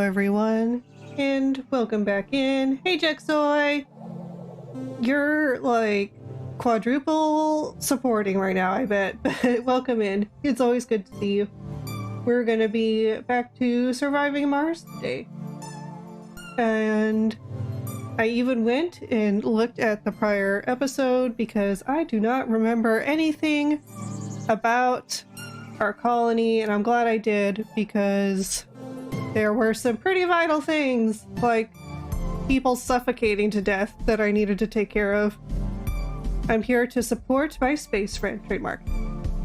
Hello everyone, and welcome back in. Hey Jexoy! You're like quadruple supporting right now, I bet, but welcome in. It's always good to see you. We're gonna be back to surviving Mars today. And I even went and looked at the prior episode because I do not remember anything about our colony, and I'm glad I did because there were some pretty vital things, like people suffocating to death, that I needed to take care of. I'm here to support my space friend. Trademark.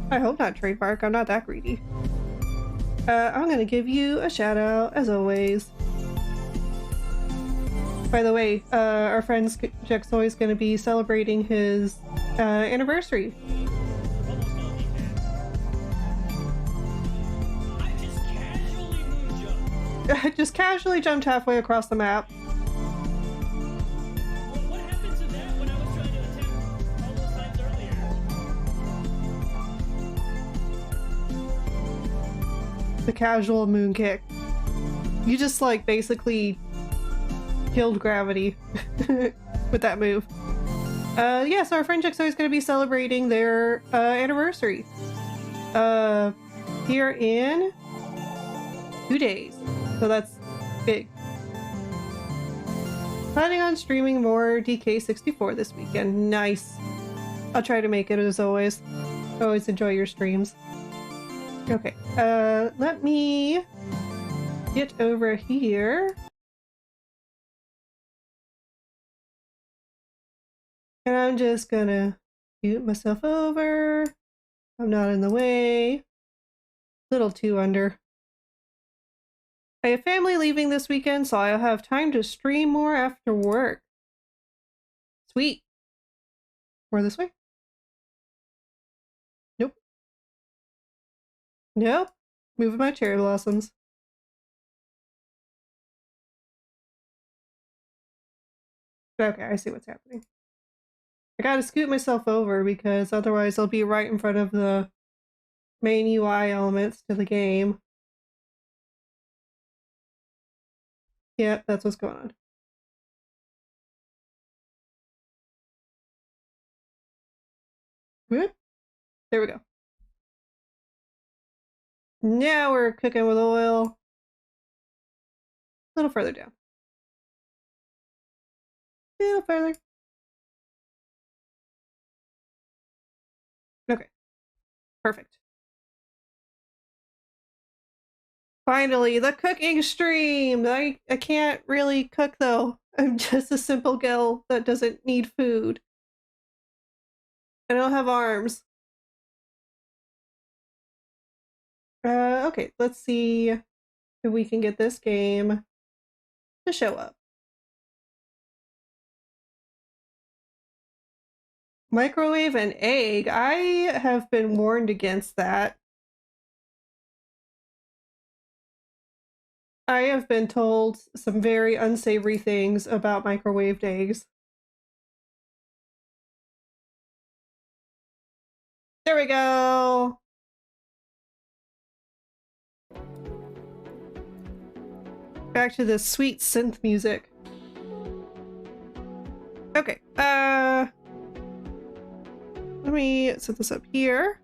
I hope not trademark, I'm not that greedy. I'm gonna give you a shout out, as always. By the way, our friend Jexoy is gonna be celebrating his anniversary. Just casually jumped halfway across the map. What happened to that when I was trying to attempt all those times earlier? The casual moon kick. You just like basically killed gravity with that move. Yeah, so our friend Jexoy is going to be celebrating their anniversary here in 2 days. So that's big. Planning on streaming more DK64 this weekend. Nice. I'll try to make it as always. Always enjoy your streams. Okay, let me get over here. And I'm just gonna scoot myself over. I'm not in the way. Little too under. I have family leaving this weekend, so I'll have time to stream more after work. Sweet. More this way? Nope. Nope. Moving my cherry blossoms. Okay, I see what's happening. I gotta scoot myself over because otherwise I'll be right in front of the main UI elements to the game. Yep, that's what's going on. Whoop. There we go. Now we're cooking with oil. A little further down. A little further. Okay. Perfect. Finally, the cooking stream! I can't really cook though. I'm just a simple girl that doesn't need food. I don't have arms. Okay, let's see if we can get this game to show up. Microwave an egg? I have been warned against that. I have been told some very unsavory things about microwaved eggs. There we go! Back to this sweet synth music. Okay, let me set this up here.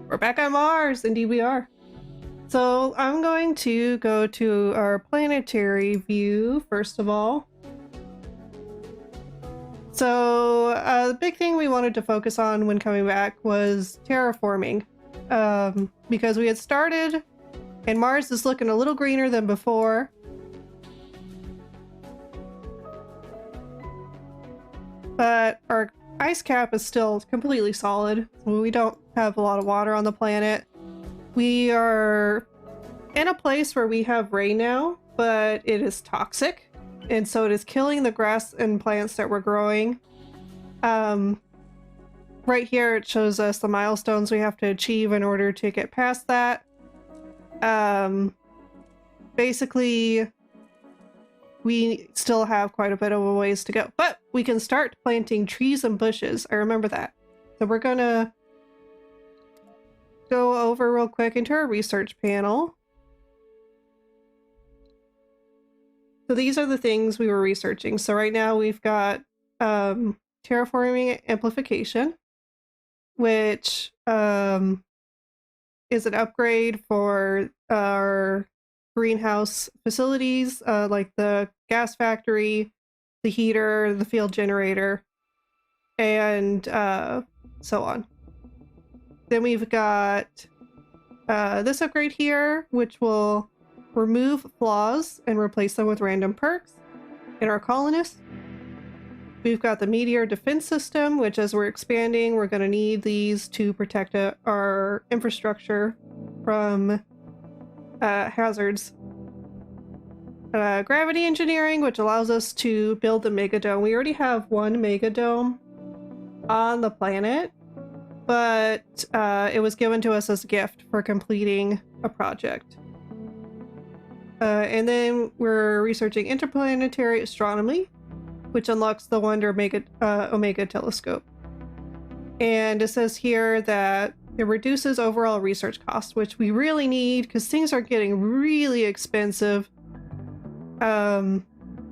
We're back on Mars, indeed we are. So I'm going to go to our planetary view first of all. So the big thing we wanted to focus on when coming back was terraforming, because we had started and Mars is looking a little greener than before. But our ice cap is still completely solid, so we don't have a lot of water on the planet. We are in a place where we have rain now, but it is toxic, and so it is killing the grass and plants that we're growing. Right here it shows us the milestones we have to achieve in order to get past that. Basically, we still have quite a bit of a ways to go, but we can start planting trees and bushes. I remember that. So we're gonna go over real quick into our research panel. So these are the things we were researching. So right now we've got terraforming amplification, which is an upgrade for our greenhouse facilities, like the gas factory, the heater, the field generator, and so on. Then we've got this upgrade here, which will remove flaws and replace them with random perks in our colonists. We've got the meteor defense system, which as we're expanding, we're going to need these to protect our infrastructure from hazards. Gravity engineering, which allows us to build the megadome. We already have one megadome on the planet, but it was given to us as a gift for completing a project. And then we're researching interplanetary astronomy, which unlocks the Wonder Omega telescope. And it says here that it reduces overall research costs, which we really need because things are getting really expensive. And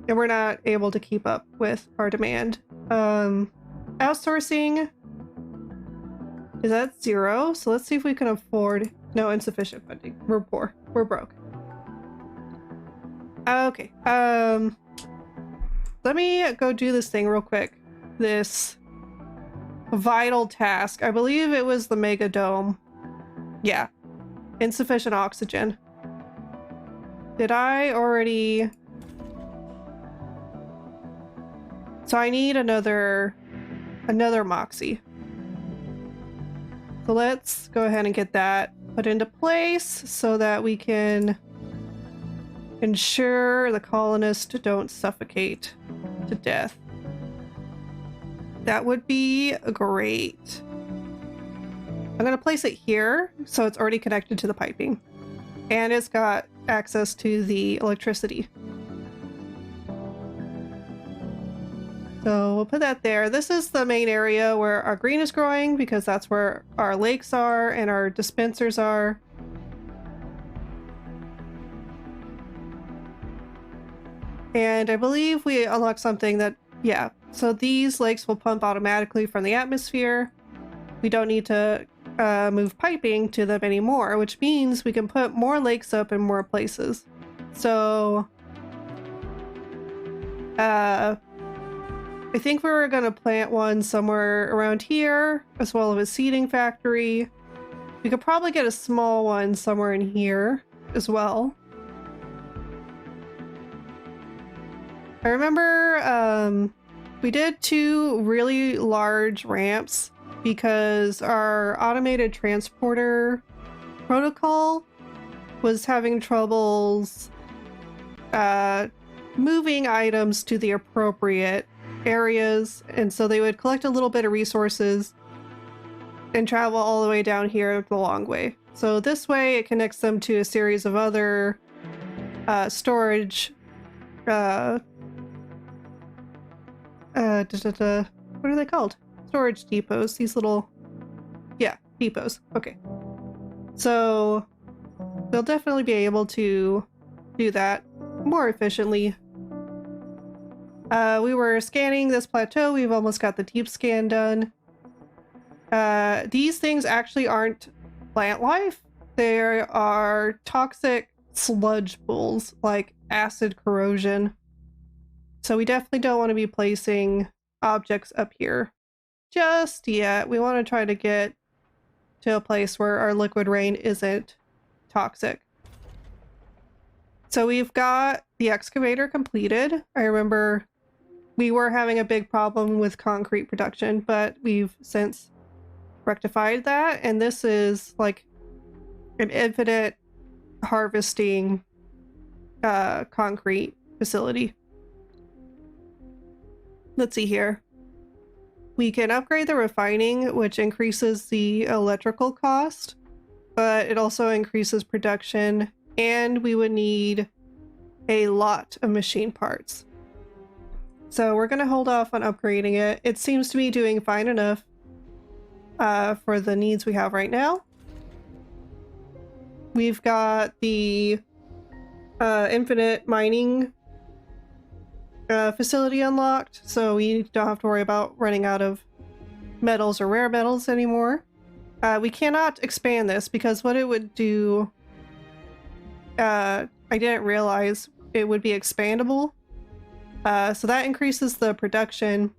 we're not able to keep up with our demand. Outsourcing is at 0, so let's see if we can afford... No, insufficient funding. We're poor. We're broke. Okay, let me go do this thing real quick. This vital task. I believe it was the megadome. Yeah. Insufficient oxygen. Did I already... So I need another Moxie. So let's go ahead and get that put into place so that we can ensure the colonists don't suffocate to death. That would be great. I'm gonna place it here so it's already connected to the piping. And it's got access to the electricity. So we'll put that there. This is the main area where our green is growing because that's where our lakes are and our dispensers are. And I believe we unlocked something that, yeah, so these lakes will pump automatically from the atmosphere. We don't need to move piping to them anymore, which means we can put more lakes up in more places. So, I think we were going to plant one somewhere around here, as well as a seeding factory. We could probably get a small one somewhere in here as well. I remember we did 2 really large ramps because our automated transporter protocol was having troubles moving items to the appropriate areas, and so they would collect a little bit of resources and travel all the way down here the long way. So this way it connects them to a series of other storage what are they called? Storage depots. These little... Yeah, depots. Okay. So they'll definitely be able to do that more efficiently. We were scanning this plateau. We've almost got the deep scan done. These things actually aren't plant life. They are toxic sludge pools, like acid corrosion. So we definitely don't want to be placing objects up here just yet. We want to try to get to a place where our liquid rain isn't toxic. So we've got the excavator completed. I remember we were having a big problem with concrete production, but we've since rectified that. And this is like an infinite harvesting concrete facility. Let's see here. We can upgrade the refining, which increases the electrical cost, but it also increases production, and we would need a lot of machine parts. So we're going to hold off on upgrading it. It seems to be doing fine enough for the needs we have right now. We've got the infinite mining facility unlocked, so we don't have to worry about running out of metals or rare metals anymore. We cannot expand this because what it would do, I didn't realize it would be expandable. So that increases the production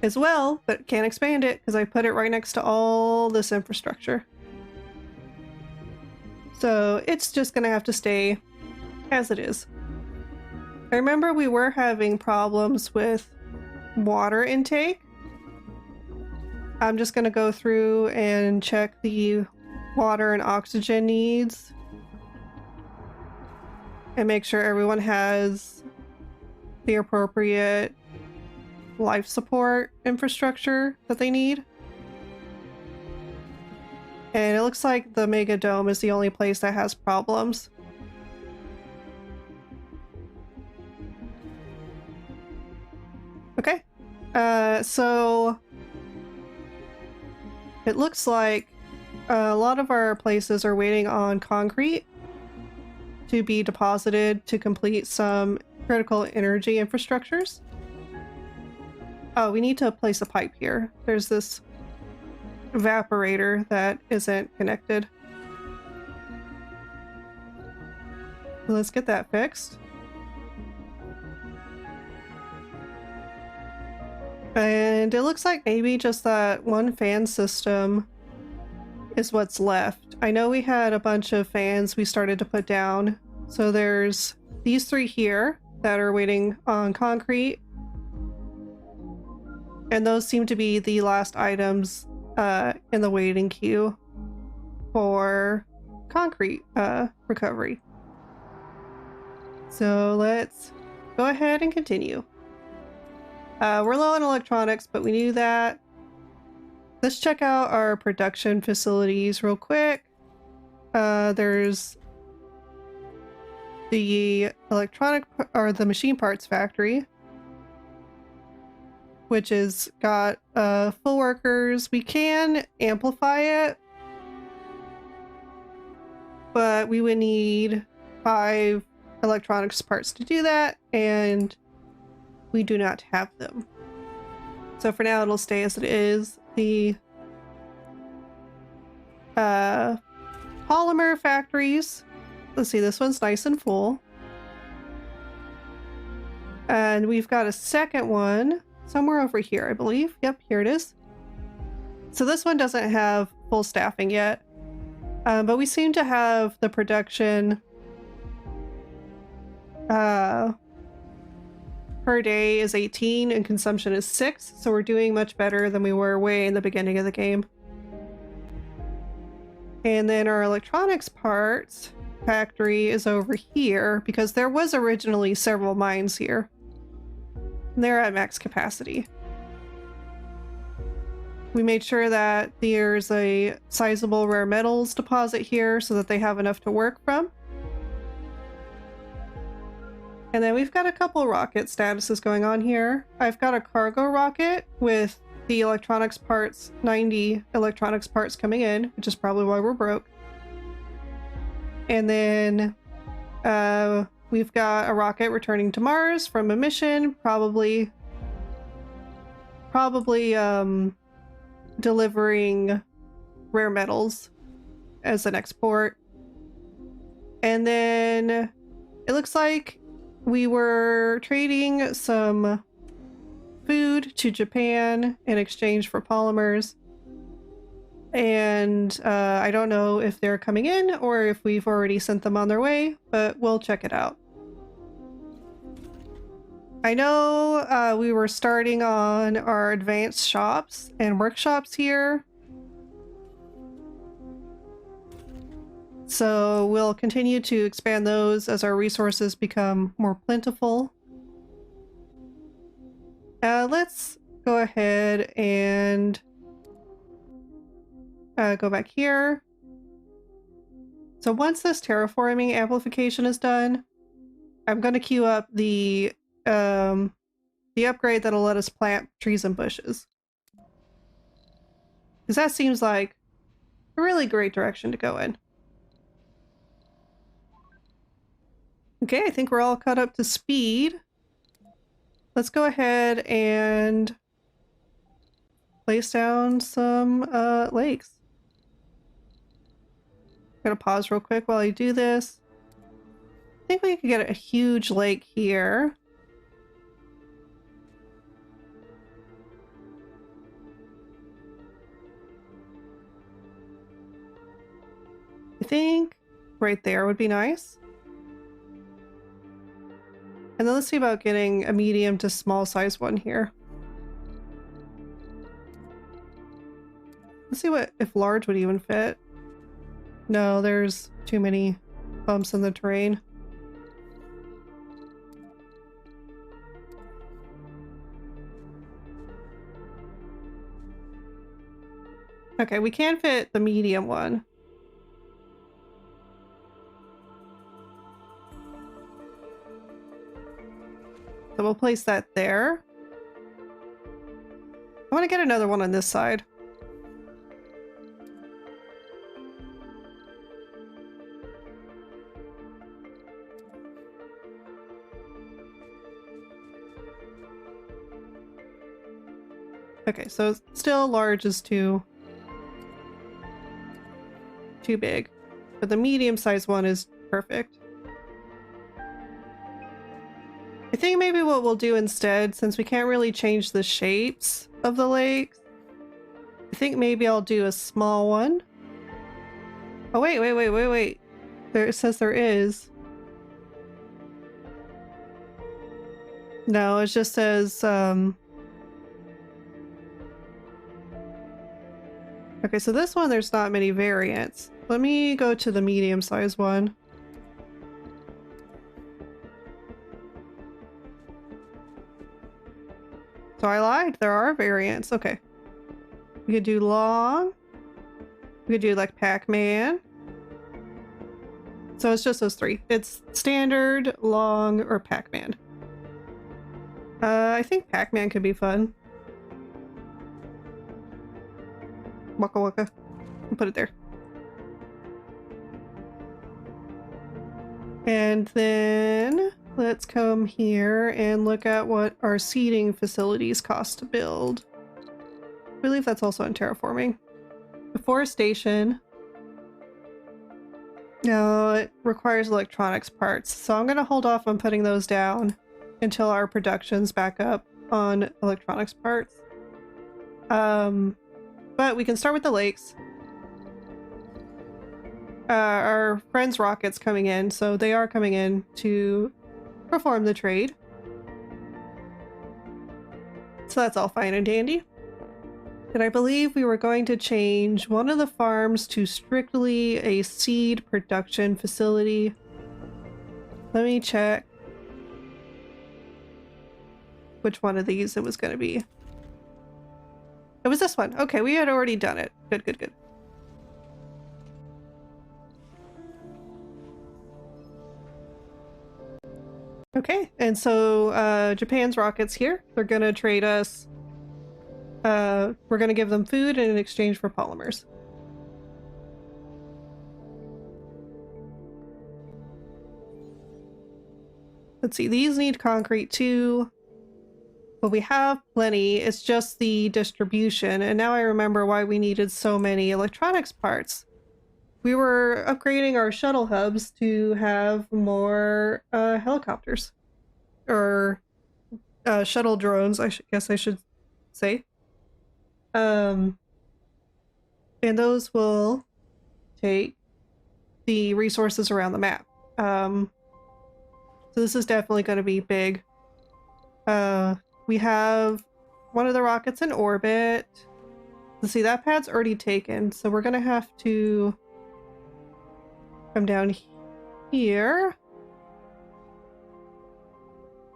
as well, but can't expand it because I put it right next to all this infrastructure. So it's just gonna have to stay as it is. I remember we were having problems with water intake. I'm just gonna go through and check the water and oxygen needs and make sure everyone has the appropriate life support infrastructure that they need. And it looks like the Mega Dome is the only place that has problems. Okay, so it looks like a lot of our places are waiting on concrete to be deposited to complete some critical energy infrastructures. Oh, we need to place a pipe here. There's this evaporator that isn't connected. Let's get that fixed. And it looks like maybe just that one fan system is what's left. I know we had a bunch of fans we started to put down. So there's these three here that are waiting on concrete. And those seem to be the last items in the waiting queue for concrete recovery. So let's go ahead and continue. We're low on electronics, but we knew that. Let's check out our production facilities real quick. There's the the machine parts factory, which has got full workers. We can amplify it, but we would need 5 electronics parts to do that, and we do not have them. So for now, it'll stay as it is. The polymer factories. Let's see, this one's nice and full. And we've got a second one somewhere over here, I believe. Yep, here it is. So this one doesn't have full staffing yet. But we seem to have the production per day is 18 and consumption is 6, so we're doing much better than we were way in the beginning of the game. And then our electronics parts factory is over here because there was originally several mines here. And they're at max capacity. We made sure that there's a sizable rare metals deposit here so that they have enough to work from. And then we've got a couple rocket statuses going on here. I've got a cargo rocket with the electronics parts, 90 electronics parts coming in, which is probably why we're broke. And then we've got a rocket returning to Mars from a mission, probably delivering rare metals as an export. And then it looks like we were trading some food to Japan in exchange for polymers. And I don't know if they're coming in or if we've already sent them on their way, but we'll check it out. I know we were starting on our advanced shops and workshops here. So we'll continue to expand those as our resources become more plentiful. Let's go ahead and go back here. So once this terraforming amplification is done, I'm going to queue up the upgrade that'll let us plant trees and bushes. Because that seems like a really great direction to go in. Okay, I think we're all caught up to speed. let's go ahead and place down some lakes. Gonna pause real quick while I do this. I think we could get a huge lake here. I think right there would be nice. And then let's see about getting a medium to small size one here. Let's see what if large would even fit. No, there's too many bumps in the terrain. Okay, we can fit the medium one. So we'll place that there. I want to get another one on this side. Okay, so still large is too big, but the medium-sized one is perfect. I think maybe what we'll do instead, since we can't really change the shapes of the lakes, I think maybe I'll do a small one. Oh wait. There, it says there is. No, it just says okay, so this one there's not many variants. Let me go to the medium-sized one. So I lied, there are variants. Okay. We could do long. We could do like Pac-Man. So it's just those three. It's standard, long, or Pac-Man. I think Pac-Man could be fun. Waka waka. I'll put it there. And then let's come here and look at what our seating facilities cost to build. I believe that's also in terraforming. Deforestation. No, it requires electronics parts, so I'm gonna hold off on putting those down until our production's back up on electronics parts. But we can start with the lakes. Our friend's rocket's coming in, so they are coming in to perform the trade. So that's all fine and dandy. And I believe we were going to change one of the farms to strictly a seed production facility. Let me check which one of these it was going to be. It was this one. Okay, we had already done it. Good. Okay, and so Japan's rockets here. They're gonna trade us. We're gonna give them food in exchange for polymers. Let's see, these need concrete too. But we have plenty, it's just the distribution, and now I remember why we needed so many electronics parts. We were upgrading our shuttle hubs to have more helicopters. Or shuttle drones, I guess I should say. And those will take the resources around the map. So this is definitely going to be big. We have one of the rockets in orbit. Let's see, that pad's already taken, so we're gonna have to come down here.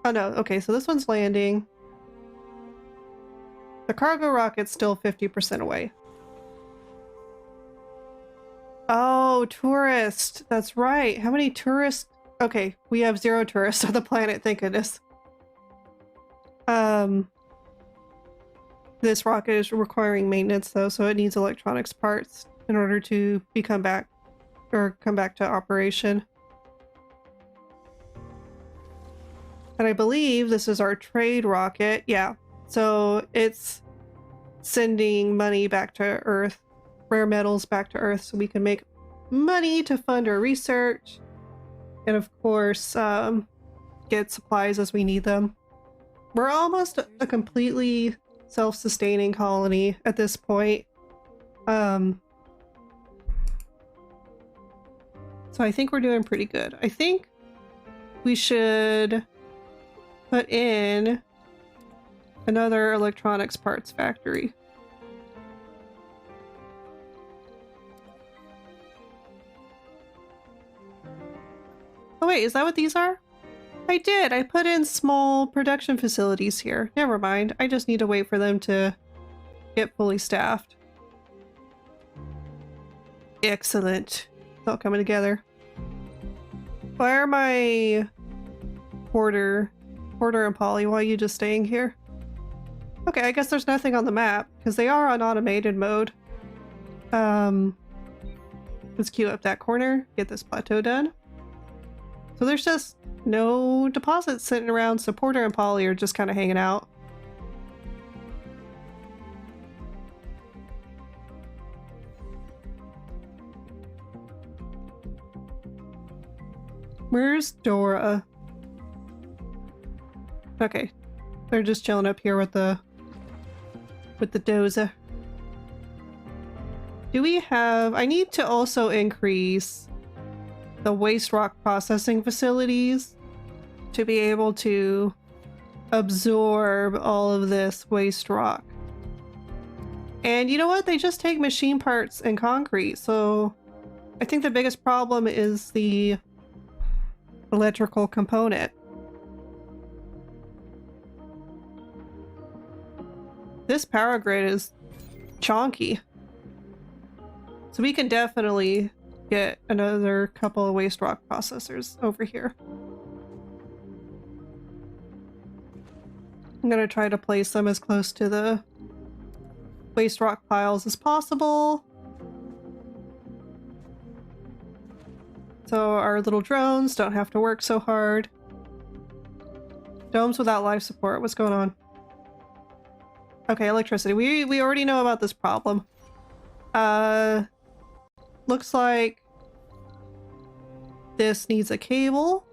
Oh no, okay, so this one's landing. The cargo rocket's still 50% away. Oh, tourist. That's right. How many tourists? Okay, we have 0 tourists on the planet, thank goodness. This rocket is requiring maintenance though, so it needs electronics parts in order to come back to operation. And I believe this is our trade rocket. Yeah. So it's sending money back to Earth, rare metals back to Earth, so we can make money to fund our research. And of course, get supplies as we need them. We're almost a completely self-sustaining colony at this point. So I think we're doing pretty good. I think we should put in another electronics parts factory. Oh wait, is that what these are? I did! I put in small production facilities here. Never mind. I just need to wait for them to get fully staffed. Excellent. It's all coming together. Why are my Porter and Polly, why are you just staying here? Okay, I guess there's nothing on the map, because they are on automated mode. Let's queue up that corner, get this plateau done. So there's just no deposits sitting around, so Porter and Polly are just kind of hanging out. Where's Dora? Okay, they're just chilling up here with the dozer. Do we have... I need to also increase the waste rock processing facilities to be able to absorb all of this waste rock. And you know what? They just take machine parts and concrete, so I think the biggest problem is the electrical component. This power grid is chonky. So we can definitely get another couple of waste rock processors over here. I'm gonna try to place them as close to the waste rock piles as possible. So our little drones don't have to work so hard. Domes without life support. What's going on? Okay, electricity. We already know about this problem. Looks like this needs a cable.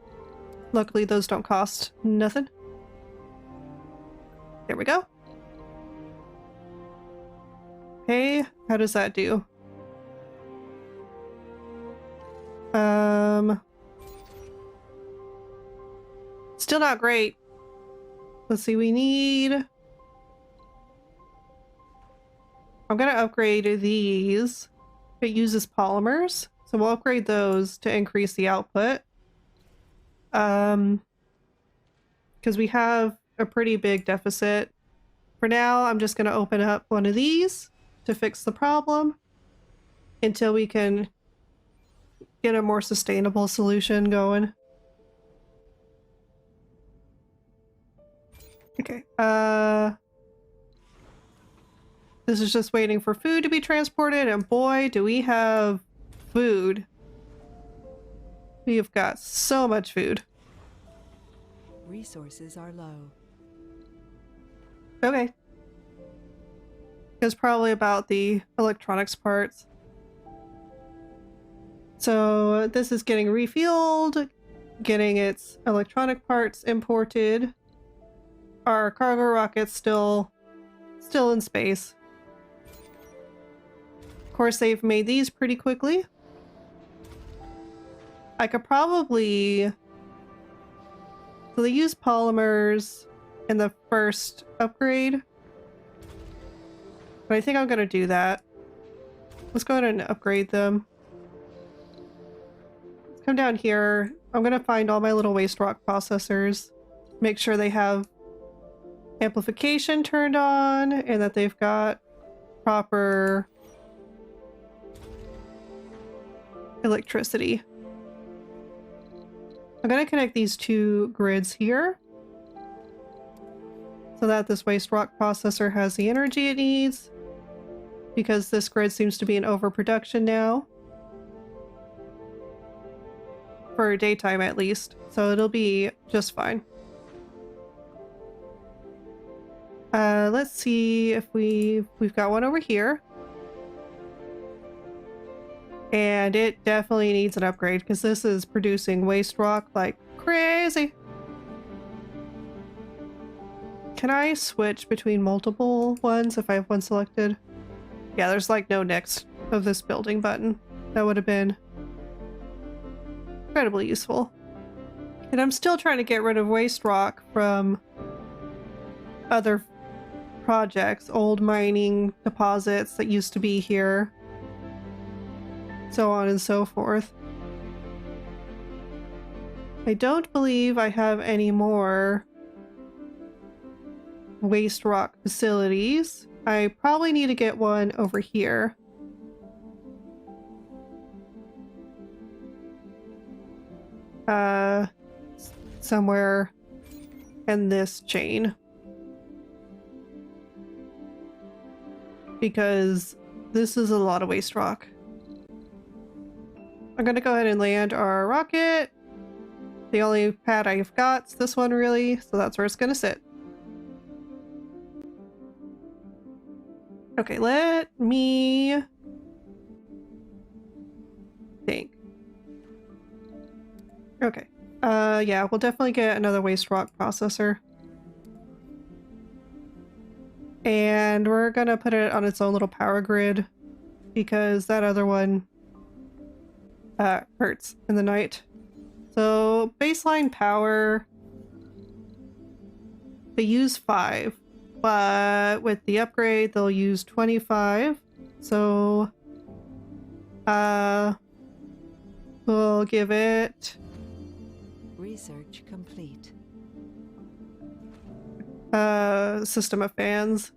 Luckily, those don't cost nothing. There we go. Okay, how does that do? Still not great. Let's see, we need... I'm gonna upgrade these. It uses polymers, so we'll upgrade those to increase the output. Because we have a pretty big deficit. For now, I'm just gonna open up one of these to fix the problem until we can get a more sustainable solution going. Okay, this is just waiting for food to be transported, and boy, do we have food. We have got so much food. Resources are low. Okay. It's probably about the electronics parts. So this is getting refueled, getting its electronic parts imported. Our cargo rocket's still in space. Of course, they've made these pretty quickly. I could probably... So they use polymers in the first upgrade. But I think I'm gonna do that. Let's go ahead and upgrade them. Let's come down here. I'm gonna find all my little waste rock processors. Make sure they have amplification turned on and that they've got proper electricity. I'm gonna connect these two grids here so that this waste rock processor has the energy it needs, because this grid seems to be in overproduction now. For daytime at least, so it'll be just fine. Let's see if we've got one over here. And it definitely needs an upgrade because this is producing waste rock like crazy. Can I switch between multiple ones if I have one selected? Yeah, there's like no next of this building button. That would have been incredibly useful. And I'm still trying to get rid of waste rock from other projects, old mining deposits that used to be here. So on and so forth. I don't believe I have any more waste rock facilities. I probably need to get one over here. Somewhere in this chain. Because this is a lot of waste rock. I'm gonna go ahead and land our rocket. The only pad I've got is this one, really, so that's where it's gonna sit. Okay, let me think. Okay. Yeah, we'll definitely get another waste rock processor. And we're gonna put it on its own little power grid because that other one hurts in the night. So baseline power, they use 5, but with the upgrade they'll use 25. So we'll give it research complete. system of fans.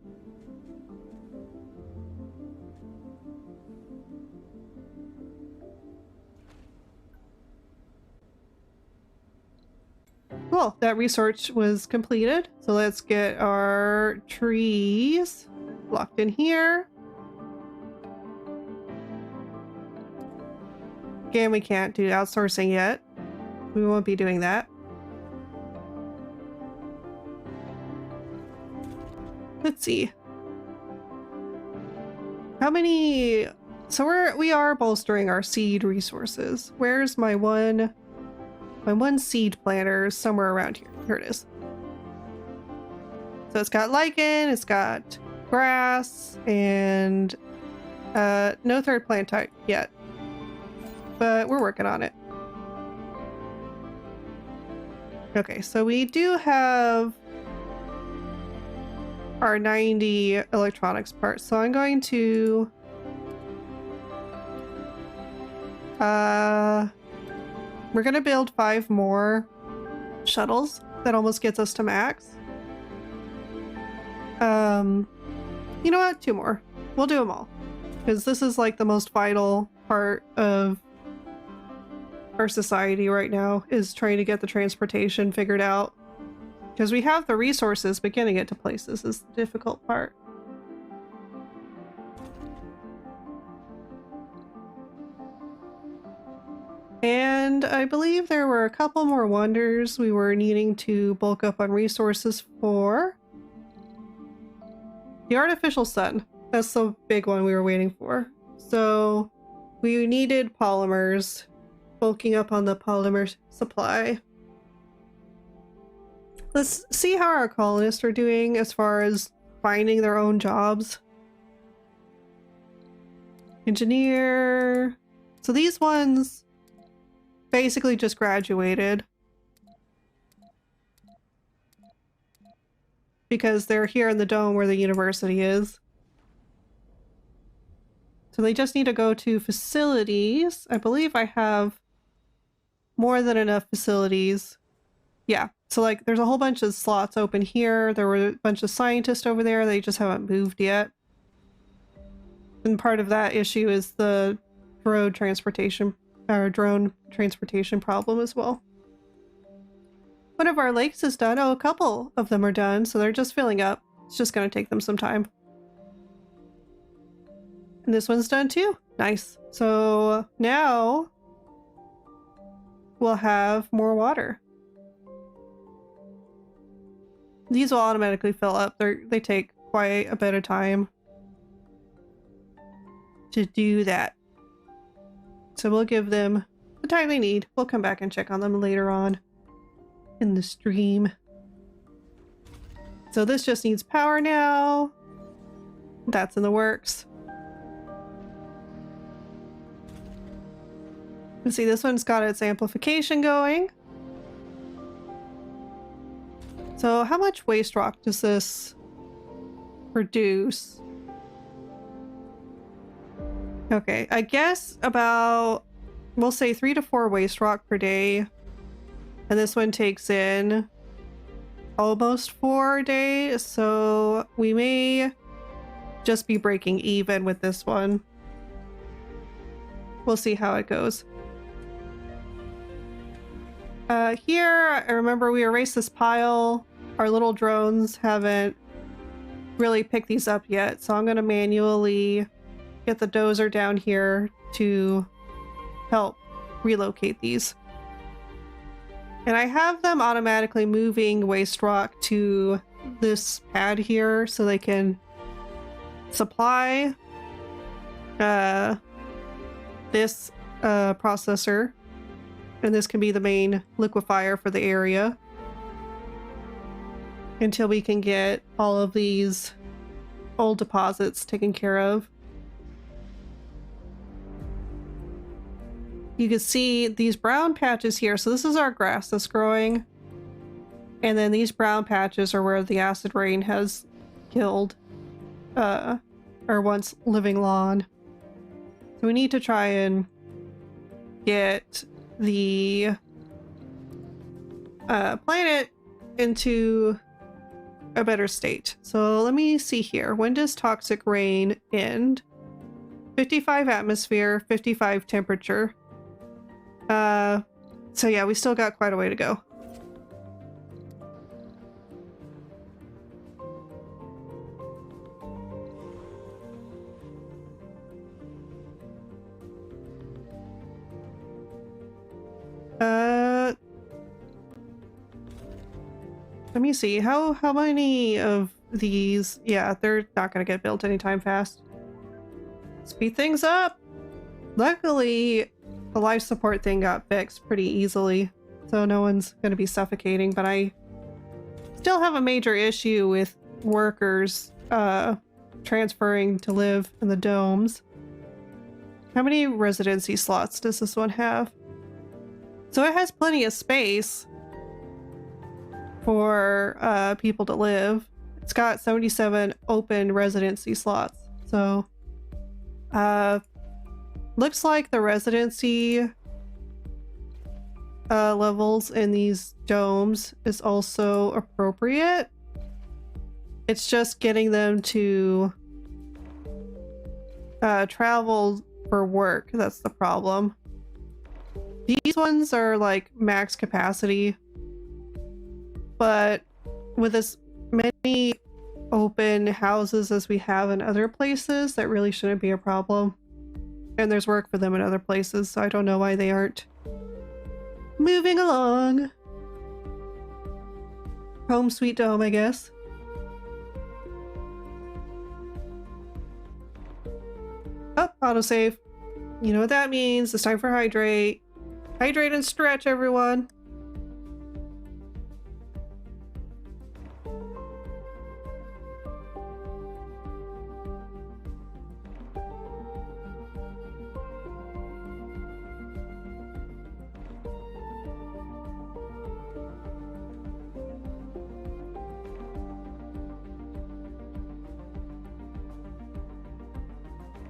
Cool, that research was completed. So let's get our trees locked in here. Again, we can't do outsourcing yet. We won't be doing that. Let's see. How many... So we are bolstering our seed resources. Where's my one seed planter? Is somewhere around here. Here it is. So it's got lichen, it's got grass, and no third plant type yet. But we're working on it. Okay, so we do have our 90 electronics parts. So I'm going to we're gonna build 5 more shuttles. That almost gets us to max. You know what? 2 more. We'll do them all. Because this is like the most vital part of our society right now, is trying to get the transportation figured out. Because we have the resources, but getting it to places is the difficult part. And I believe there were a couple more wonders we were needing to bulk up on resources for. The artificial sun. That's the big one we were waiting for. So we needed polymers, bulking up on the polymer supply. Let's see how our colonists are doing as far as finding their own jobs. Engineer. So these ones basically just graduated because they're here in the dome where the university is. So they just need to go to facilities. I believe I have more than enough facilities. Yeah, so like there's a whole bunch of slots open here. There were a bunch of scientists over there. They just haven't moved yet. And part of that issue is the drone transportation problem as well. One of our lakes is done. Oh, a couple of them are done, so they're just filling up. It's just going to take them some time. And this one's done too. Nice. So now we'll have more water. these will automatically fill up. They take quite a bit of time to do that. So we'll give them the time they need. We'll come back and check on them later on in the stream. So this just needs power now. That's in the works. You see, this one's got its amplification going. So how much waste rock does this produce? Okay, I guess about, we'll say 3 to 4 waste rock per day. And this one takes in almost 4 a day, so we may just be breaking even with this one. We'll see how it goes. Here, I remember we erased this pile. Our little drones haven't really picked these up yet, so I'm going to manually get the dozer down here to help relocate these. And I have them automatically moving waste rock to this pad here so they can supply this processor. And this can be the main liquefier for the area until we can get all of these old deposits taken care of. You can see these brown patches here. So this is our grass that's growing. And then these brown patches are where the acid rain has killed our once living lawn. So we need to try and get the planet into a better state. So let me see here. When does toxic rain end? 55 atmosphere, 55 temperature. So yeah, we still got quite a way to go. Let me see. How many of these? Yeah, they're not gonna get built anytime fast. Speed things up. Luckily, the life support thing got fixed pretty easily, so no one's gonna be suffocating, but I still have a major issue with workers transferring to live in the domes. How many residency slots does this one have? So it has plenty of space for people to live. It's got 77 open residency slots. So looks like the residency levels in these domes is also appropriate. It's just getting them to travel for work that's the problem. These ones are like max capacity, but with as many open houses as we have in other places, that really shouldn't be a problem. And there's work for them in other places, so I don't know why they aren't moving along. Home sweet home, I guess. Oh, autosave. You know what that means. It's time for hydrate. Hydrate and stretch, everyone.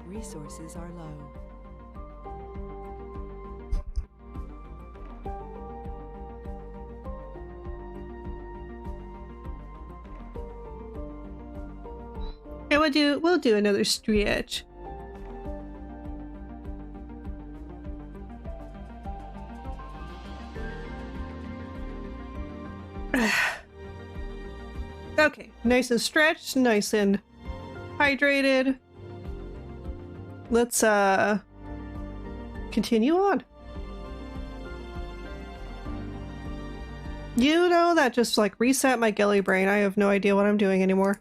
Resources are low. And we'll do another stretch. Okay, nice and stretched, nice and hydrated. Let's continue on. You know, that just like reset my gilly brain. I have no idea what I'm doing anymore.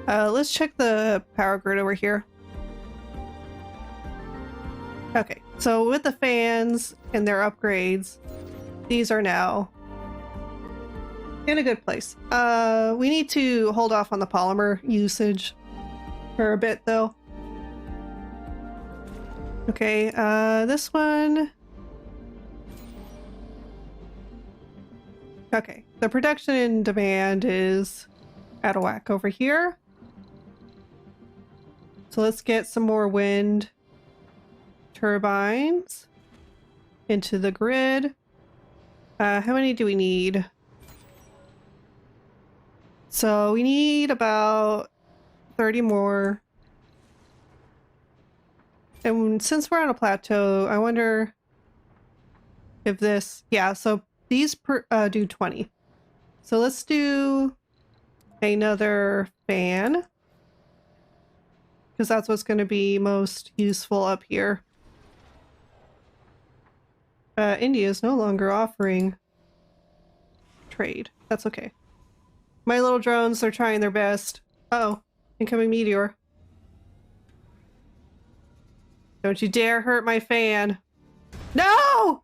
Let's check the power grid over here. Okay, so with the fans and their upgrades, these are now in a good place. We need to hold off on the polymer usage for a bit though. Okay, this one. Okay, the production and demand is out of whack over here. So let's get some more wind turbines into the grid. How many do we need? So we need about 30 more. And since we're on a plateau, I wonder if this... Yeah, so these do 20. So let's do another fan, because that's what's going to be most useful up here. India is no longer offering trade. That's okay. My little drones, they're trying their best. Uh-oh, incoming meteor. Don't you dare hurt my fan. No!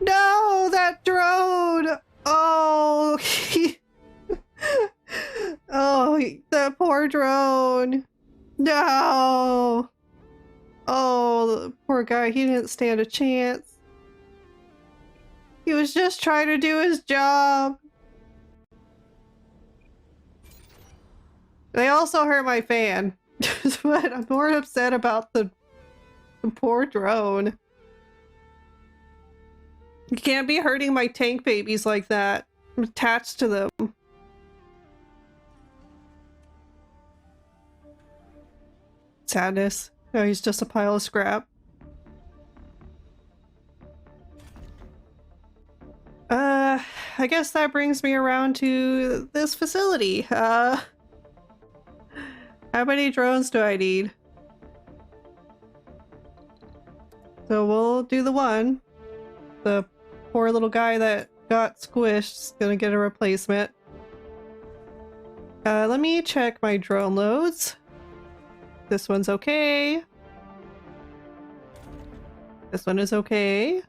No, that drone! Oh, oh, the poor drone. No! Oh, the poor guy, he didn't stand a chance. He was just trying to do his job. They also hurt my fan. But I'm more upset about the poor drone. You can't be hurting my tank babies like that. I'm attached to them. Sadness. No, he's just a pile of scrap. I guess that brings me around to this facility. How many drones do I need? So we'll do the one. The poor little guy that got squished is gonna get a replacement. Let me check my drone loads. This one's okay. This one is okay.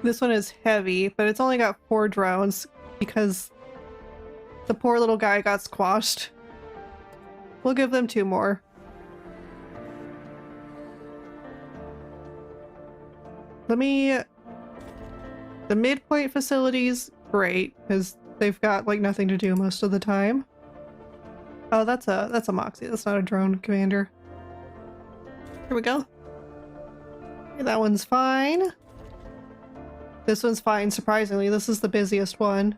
This one is heavy, but it's only got 4 drones because the poor little guy got squashed. We'll give them 2 more. Let me... The midpoint facilities, great, because they've got like nothing to do most of the time. Oh, that's a Moxie. That's not a drone commander. Here we go. Okay, that one's fine. This one's fine, surprisingly. This is the busiest one.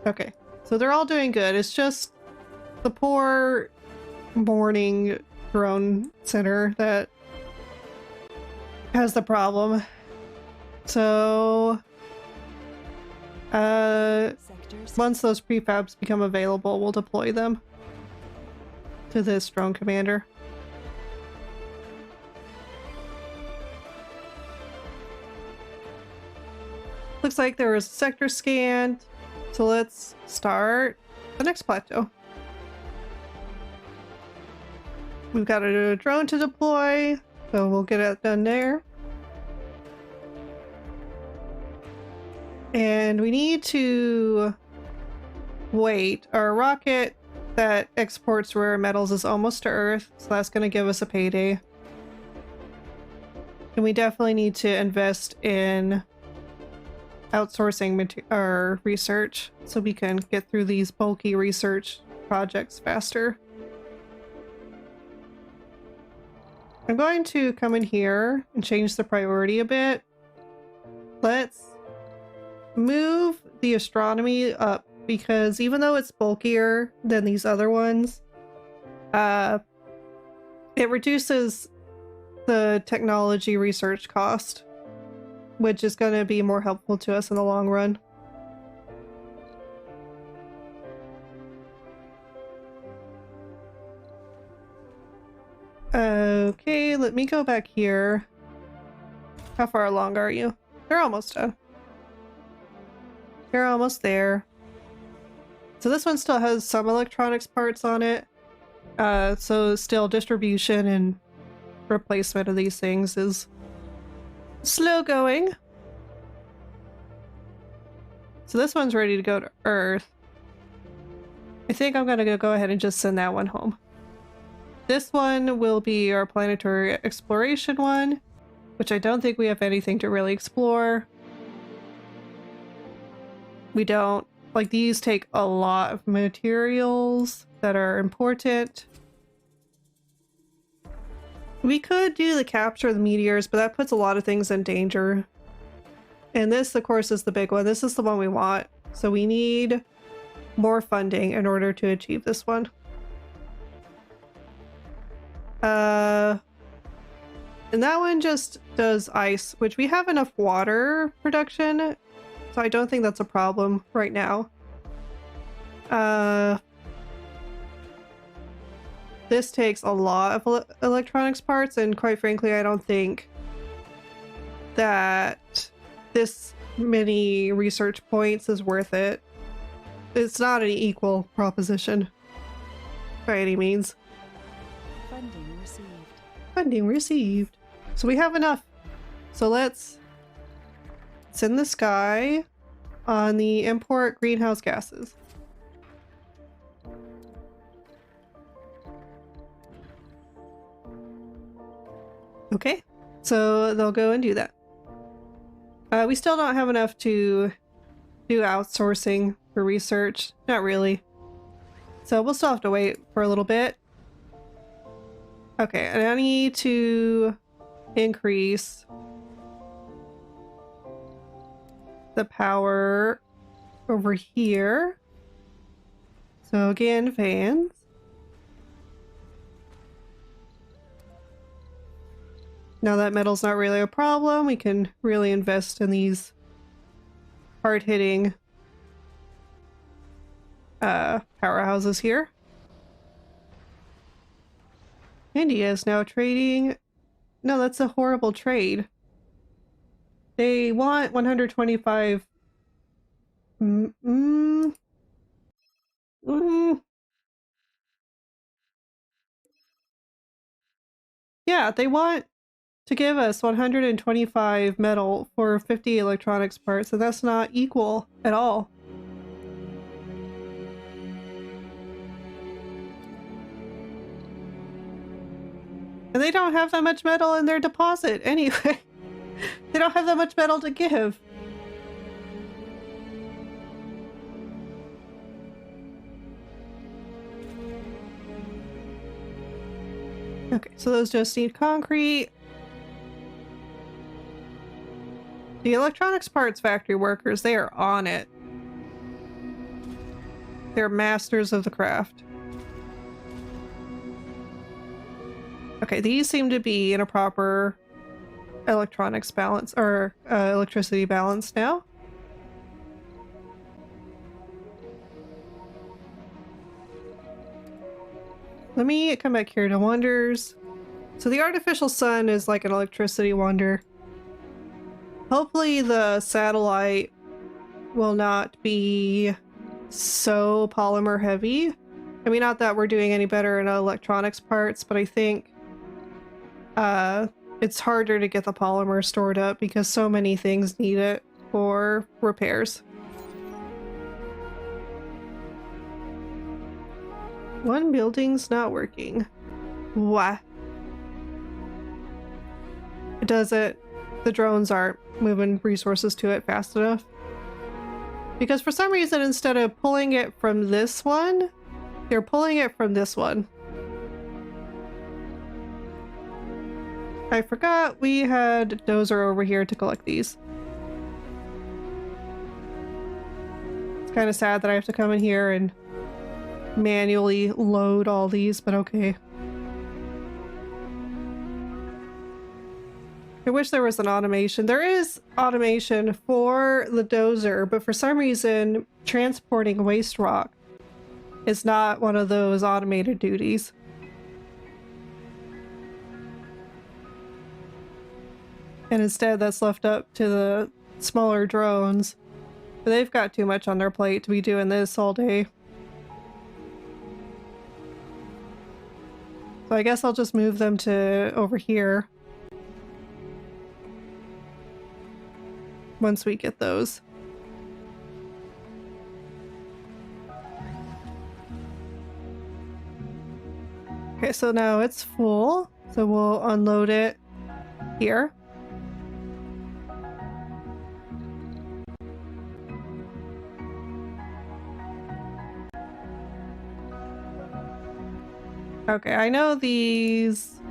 Okay, so they're all doing good. It's just the poor morning drone center that has the problem. So, once those prefabs become available, we'll deploy them to this drone commander. Looks like there was a sector scanned, so let's start the next plateau. We've got a drone to deploy, so we'll get it done there. And we need to wait. Our rocket that exports rare metals is almost to Earth, so that's going to give us a payday. And we definitely need to invest in outsourcing our research so we can get through these bulky research projects faster. I'm going to come in here and change the priority a bit. Let's move the astronomy up, because even though it's bulkier than these other ones, it reduces the technology research cost, which is going to be more helpful to us in the long run. Okay, let me go back here. How far along are you? They're almost done. They're almost there. So this one still has some electronics parts on it. So still distribution and replacement of these things is slow going. So this one's ready to go to Earth. I think I'm gonna go ahead and just send that one home. This one will be our planetary exploration one, which I don't think we have anything to really explore. We don't. Like, these take a lot of materials that are important. We could do the capture of the meteors, but that puts a lot of things in danger. And this, of course, is the big one. This is the one we want. So we need more funding in order to achieve this one. And that one just does ice, which we have enough water production, so I don't think that's a problem right now. This takes a lot of electronics parts, and quite frankly, I don't think that this many research points is worth it. It's not an equal proposition by any means. Funding received. Funding received. So we have enough. So let's send this guy on the import greenhouse gases. Okay, so they'll go and do that. We still don't have enough to do outsourcing for research. Not really. So we'll still have to wait for a little bit. Okay, and I need to increase the power over here. So again, fans. Now that metal's not really a problem, we can really invest in these hard-hitting powerhouses here. India is now trading. No, that's a horrible trade. They want 125. Yeah, they want to give us 125 metal for 50 electronics parts, and that's not equal at all. And they don't have that much metal in their deposit anyway. They don't have that much metal to give. Okay, so those just need concrete. The electronics parts factory workers, they are on it. They're masters of the craft. Okay, these seem to be in a proper electronics balance, or electricity balance now. Let me come back here to wonders. So the artificial sun is like an electricity wonder. Hopefully the satellite will not be so polymer heavy. I mean, not that we're doing any better in electronics parts, but I think it's harder to get the polymer stored up because so many things need it for repairs. One building's not working. What? It doesn't. The drones aren't moving resources to it fast enough. Because for some reason, instead of pulling it from this one, they're pulling it from this one. I forgot we had Dozer over here to collect these. It's kind of sad that I have to come in here and manually load all these, but okay. I wish there was an automation. There is automation for the Dozer, but for some reason, transporting waste rock is not one of those automated duties. And instead that's left up to the smaller drones. But they've got too much on their plate to be doing this all day. So I guess I'll just move them to over here. Once we get those. Okay, so now it's full. So we'll unload it here. Okay, I know these...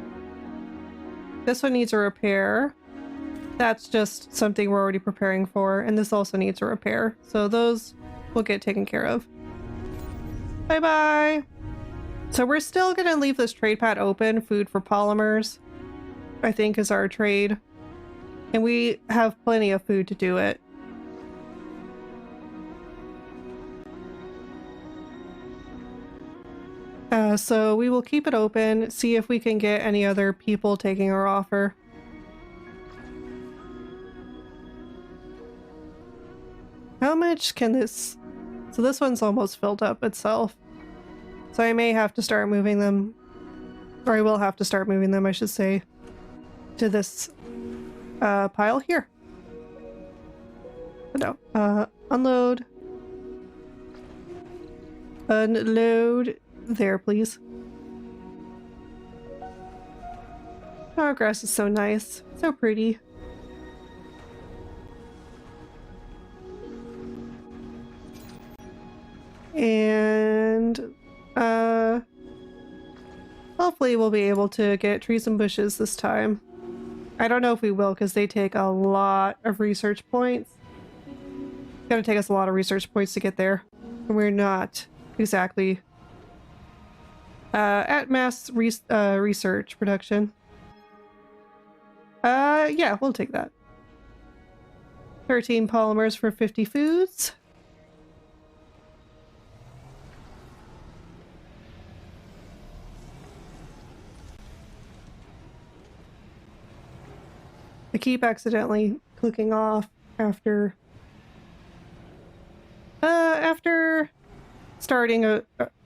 This one needs a repair. That's just something we're already preparing for, and this also needs a repair. So those will get taken care of. Bye-bye! So we're still gonna leave this trade pad open. Food for polymers, I think, is our trade. And we have plenty of food to do it. So we will keep it open, see if we can get any other people taking our offer. How much can this... So this one's almost filled up itself. So I may have to start moving them, or I will have to start moving them, I should say, to this pile here. But no, unload. Unload. There, please. Our grass is so nice, so pretty. And hopefully we'll be able to get trees and bushes this time. I don't know if we will, because they take a lot of research points. It's gonna take us a lot of research points to get there, and we're not exactly at mass research production. Yeah, we'll take that. 13 polymers for 50 foods. I keep accidentally clicking off after starting a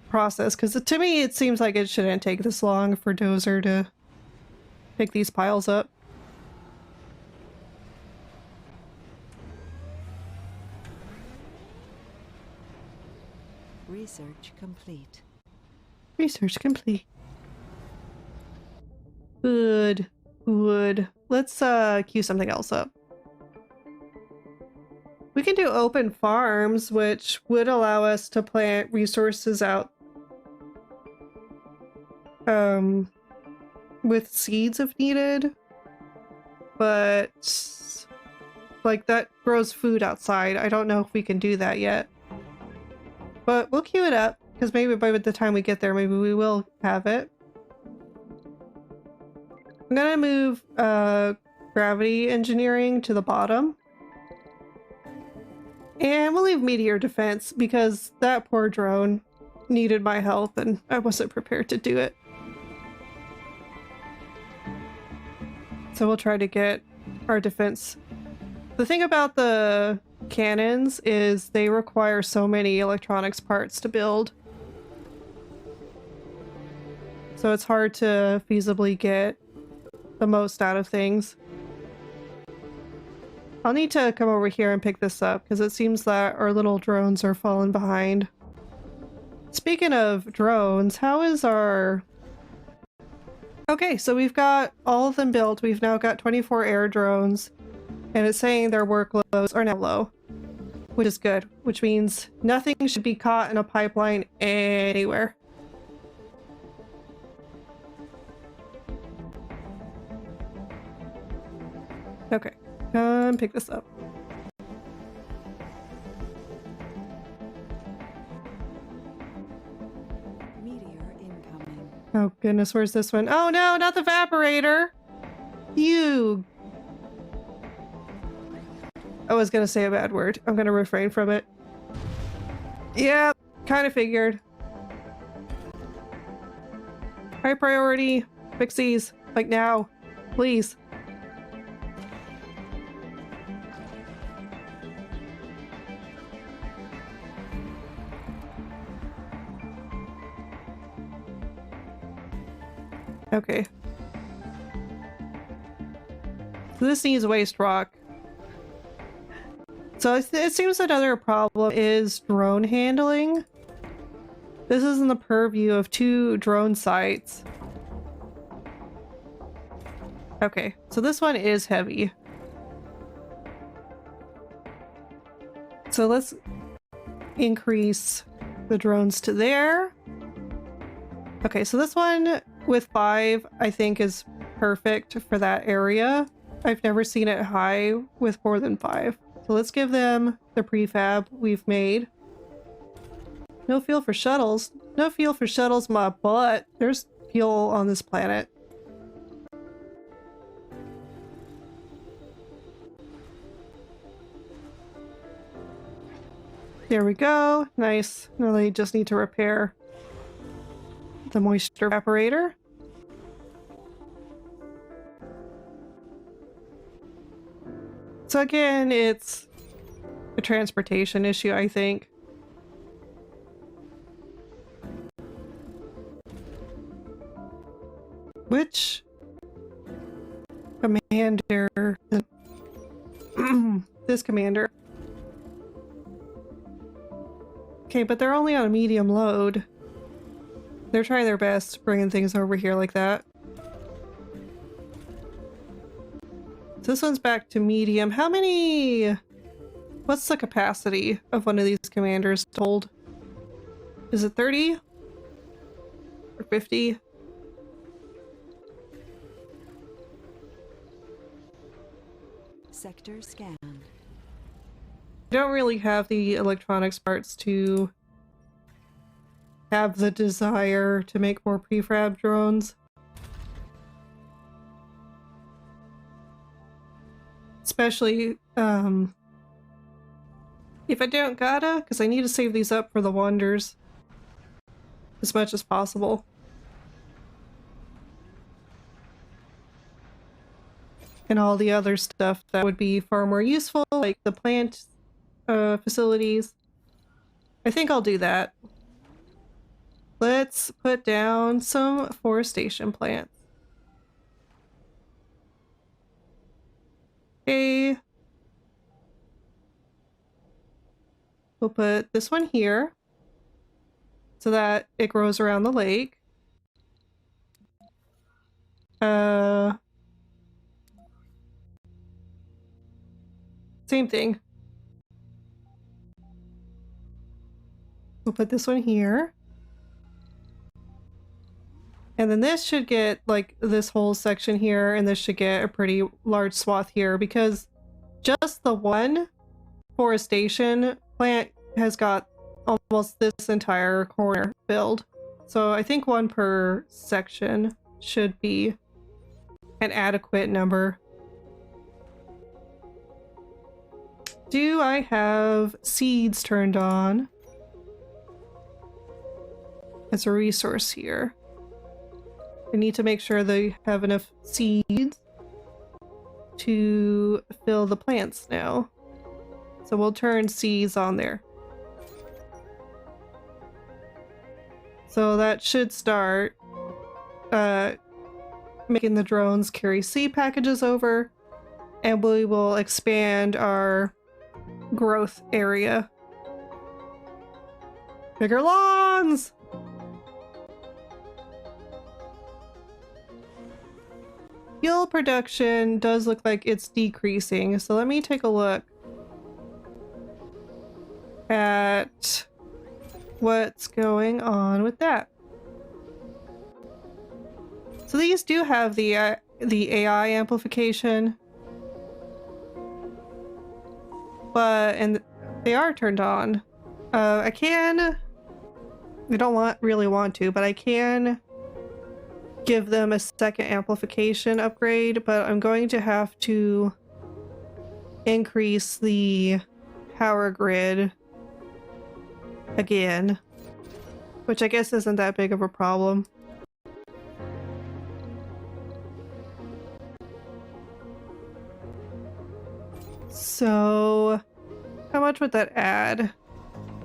process, because to me it seems like it shouldn't take this long for Dozer to pick these piles up. Research complete. Research complete. Good. Good. Let's queue something else up. We can do open farms, which would allow us to plant resources out with seeds if needed. But like that grows food outside. I don't know if we can do that yet. But we'll queue it up, because maybe by the time we get there, maybe we will have it. I'm gonna move gravity engineering to the bottom. And we'll leave meteor defense, because that poor drone needed my help and I wasn't prepared to do it. So we'll try to get our defense. The thing about the cannons is they require so many electronics parts to build. So it's hard to feasibly get the most out of things. I'll need to come over here and pick this up, because it seems that our little drones are falling behind. Speaking of drones, how is our... Okay, so we've got all of them built. We've now got 24 air drones, and it's saying their workloads are now low, which is good, which means nothing should be caught in a pipeline anywhere. Okay, pick this up. Meteor incoming. Oh goodness, where's this one? Oh no, not the evaporator! You... I was gonna say a bad word. I'm gonna refrain from it. Yeah, kind of figured. High priority. Fix these. Like now. Please. Okay. So this needs waste rock. So it seems another problem is drone handling. This is in the purview of 2 drone sites. Okay, so this one is heavy. So let's increase the drones to there. Okay, so this one with 5 I think is perfect for that area. I've never seen it high with more than 5. So let's give them the prefab we've made. No fuel for shuttles. No fuel for shuttles, my butt. There's fuel on this planet. There we go. Nice. Now they just need to repair the moisture evaporator. So again, it's a transportation issue, I think. Which commander? This commander. Okay, but they're only on a medium load. They're trying their best bringing things over here like that. So this one's back to medium. How many... What's the capacity of one of these commanders to hold? Is it 30? Or 50? Sector scanned. I don't really have the electronics parts to have the desire to make more prefab drones. Especially, if I don't gotta, because I need to save these up for the wonders as much as possible. And all the other stuff that would be far more useful, like the plant facilities. I think I'll do that. Let's put down some forestation plants. Okay. We'll put this one here so that it grows around the lake. Same thing. We'll put this one here. And then this should get, like, this whole section here, and this should get a pretty large swath here, because just the one forestation plant has got almost this entire corner filled. So I think 1 per section should be an adequate number. Do I have seeds turned on as a resource here? I need to make sure they have enough seeds to fill the plants now. So we'll turn seeds on there. So that should start making the drones carry seed packages over, and we will expand our growth area. Bigger lawns! Fuel production does look like it's decreasing, so let me take a look at what's going on with that. So these do have the AI amplification, and they are turned on. I don't really want to, but I can give them a second amplification upgrade, but I'm going to have to increase the power grid again, which I guess isn't that big of a problem. So how much would that add?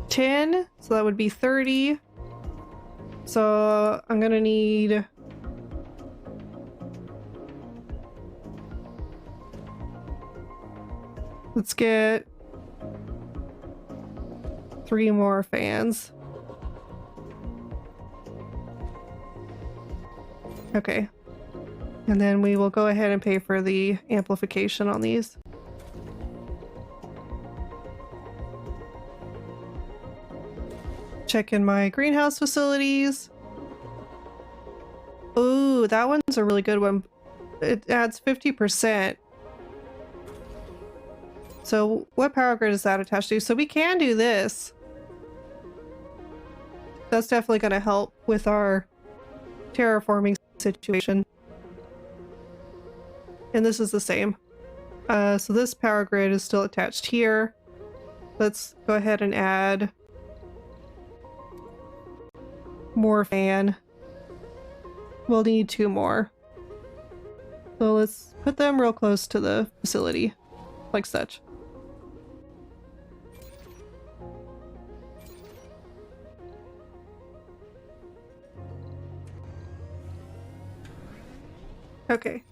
10, so that would be 30. So I'm gonna need Let's get 3 more fans. Okay. And then we will go ahead and pay for the amplification on these. Check in my greenhouse facilities. Ooh, that one's a really good one. It adds 50%. So what power grid is that attached to? So we can do this. That's definitely going to help with our terraforming situation. And this is the same. So this power grid is still attached here. Let's go ahead and add more fan. We'll need 2 more. So let's put them real close to the facility, like such. Okay,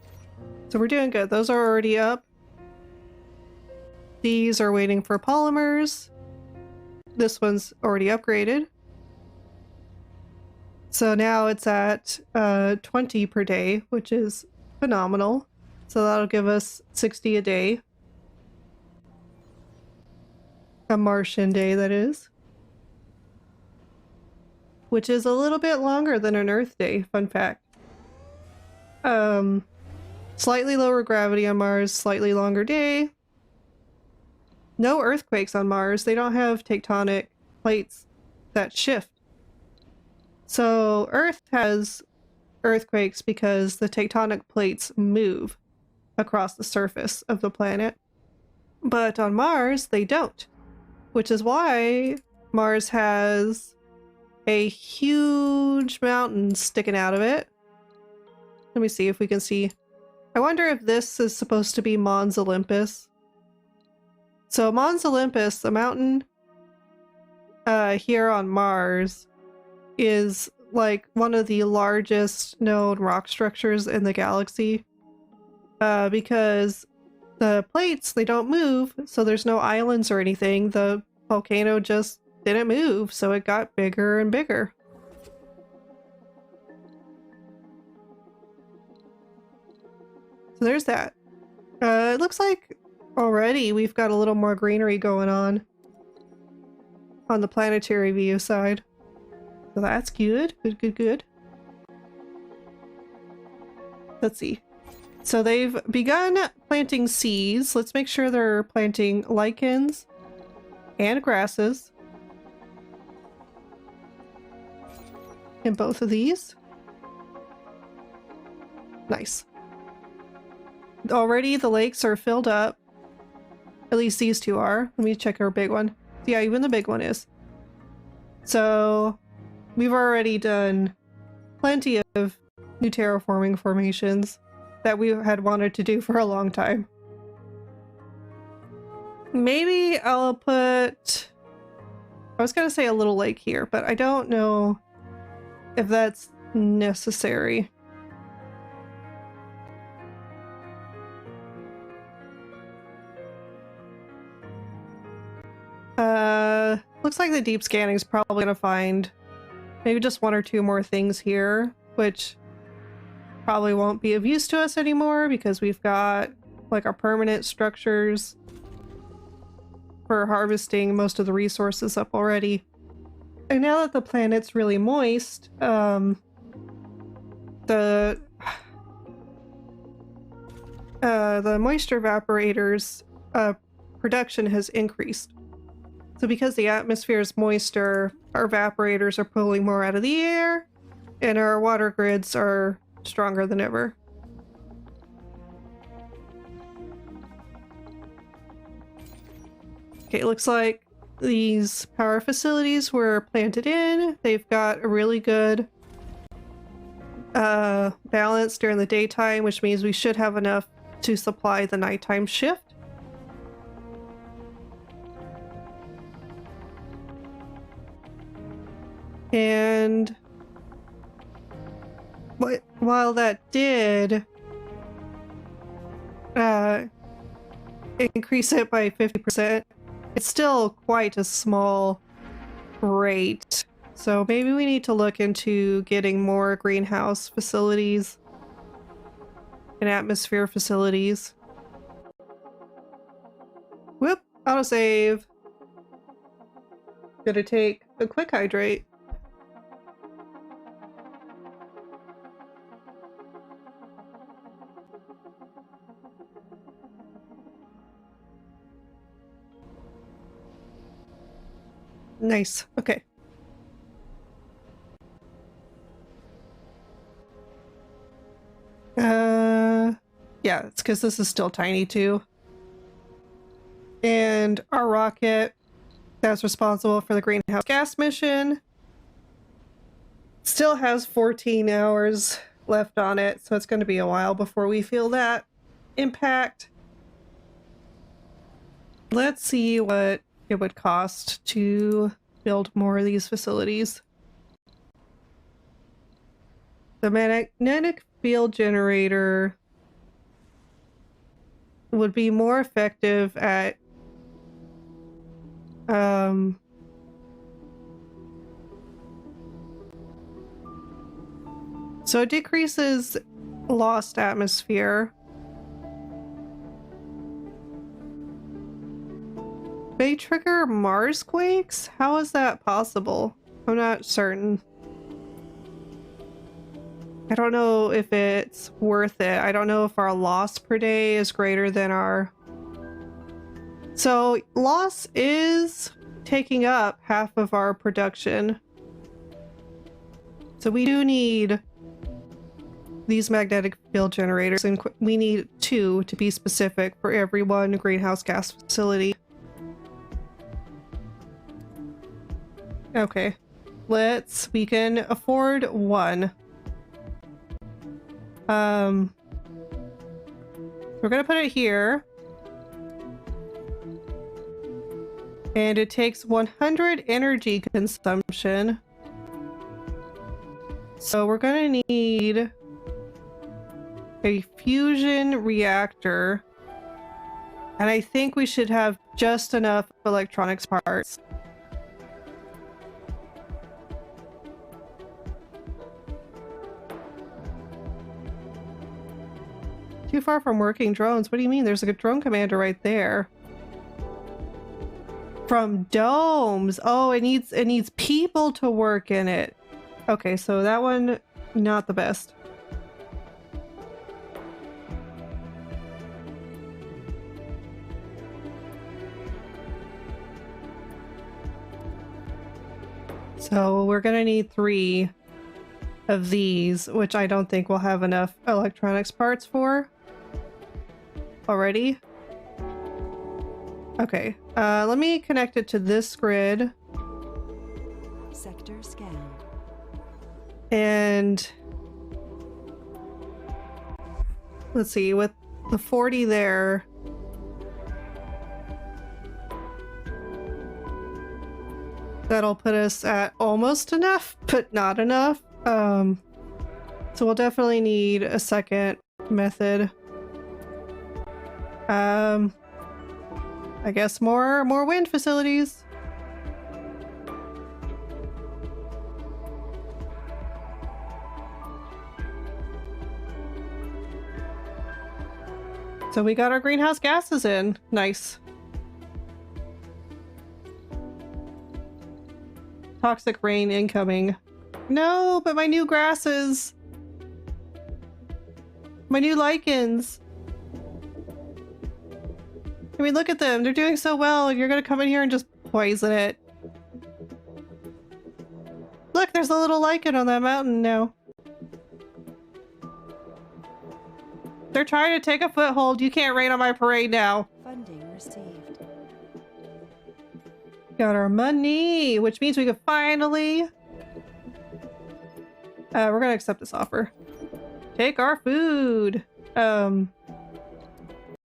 so we're doing good. Those are already up. These are waiting for polymers. This one's already upgraded. So now it's at 20 per day, which is phenomenal. So that'll give us 60 a day. A Martian day, that is. Which is a little bit longer than an Earth day, fun fact. Slightly lower gravity on Mars, slightly longer day. No earthquakes on Mars. They don't have tectonic plates that shift. So Earth has earthquakes because the tectonic plates move across the surface of the planet. But on Mars, they don't. Which is why Mars has a huge mountain sticking out of it. Let me see if we can see. I wonder if this is supposed to be Mons Olympus. So Mons Olympus, the mountain here on Mars, is like one of the largest known rock structures in the galaxy. Because the plates, they don't move, so there's no islands or anything. The volcano just didn't move, so it got bigger and bigger. So there's that. It looks like already we've got a little more greenery going on the planetary view side. So that's good. Good. Let's see. So they've begun planting seeds. Let's make sure they're planting lichens and grasses in both of these. Nice. Already the lakes are filled up. At least these 2 are. Let me check our big one. Yeah, even the big one is. So we've already done plenty of new terraforming formations that we had wanted to do for a long time. Maybe I'll put... I was gonna say a little lake here, but I don't know if that's necessary. Looks like the deep scanning is probably gonna find maybe just 1 or 2 more things here, which probably won't be of use to us anymore because we've got like our permanent structures for harvesting most of the resources up already. And now that the planet's really moist, the moisture evaporators production has increased. So because the atmosphere is moister, our evaporators are pulling more out of the air, and our water grids are stronger than ever. Okay, it looks like these power facilities were planted in. They've got a really good balance during the daytime, which means we should have enough to supply the nighttime shift. And while that did increase it by 50%. It's still quite a small rate. So maybe we need to look into getting more greenhouse facilities and atmosphere facilities. Whoop, autosave. Gonna take a quick hydrate. Nice. Okay. Yeah, it's because this is still tiny too. And our rocket that's responsible for the greenhouse gas mission still has 14 hours left on it, so it's going to be a while before we feel that impact. Let's see what it would cost to build more of these facilities. The magnetic field generator would be more effective at so it decreases lost atmosphere. They trigger Mars quakes? How is that possible? I'm not certain. I don't know if it's worth it. I don't know if our loss per day is greater than our... So loss is taking up half of our production. So we do need these magnetic field generators, and we need 2 to be specific for every one greenhouse gas facility. Okay, we can afford 1. We're gonna put it here. And it takes 100 energy consumption. So we're gonna need a fusion reactor. And I think we should have just enough electronics parts. Too far from working drones? What do you mean? There's like a drone commander right there. From domes. Oh, it needs people to work in it. Okay, so that one, not the best. So we're gonna need 3 of these, which I don't think we'll have enough electronics parts for already. Okay, let me connect it to this grid. Sector scanned. And let's see, with the 40 there, that'll put us at almost enough, but not enough. So we'll definitely need a second method. I guess more wind facilities. So we got our greenhouse gases in. Nice. Toxic rain incoming. No, but my new grasses. My new lichens. I mean, look at them. They're doing so well, and you're gonna come in here and just poison it. Look, there's a little lichen on that mountain now. They're trying to take a foothold. You can't rain on my parade now. Funding received. Got our money, which means we can finally... we're gonna accept this offer. Take our food.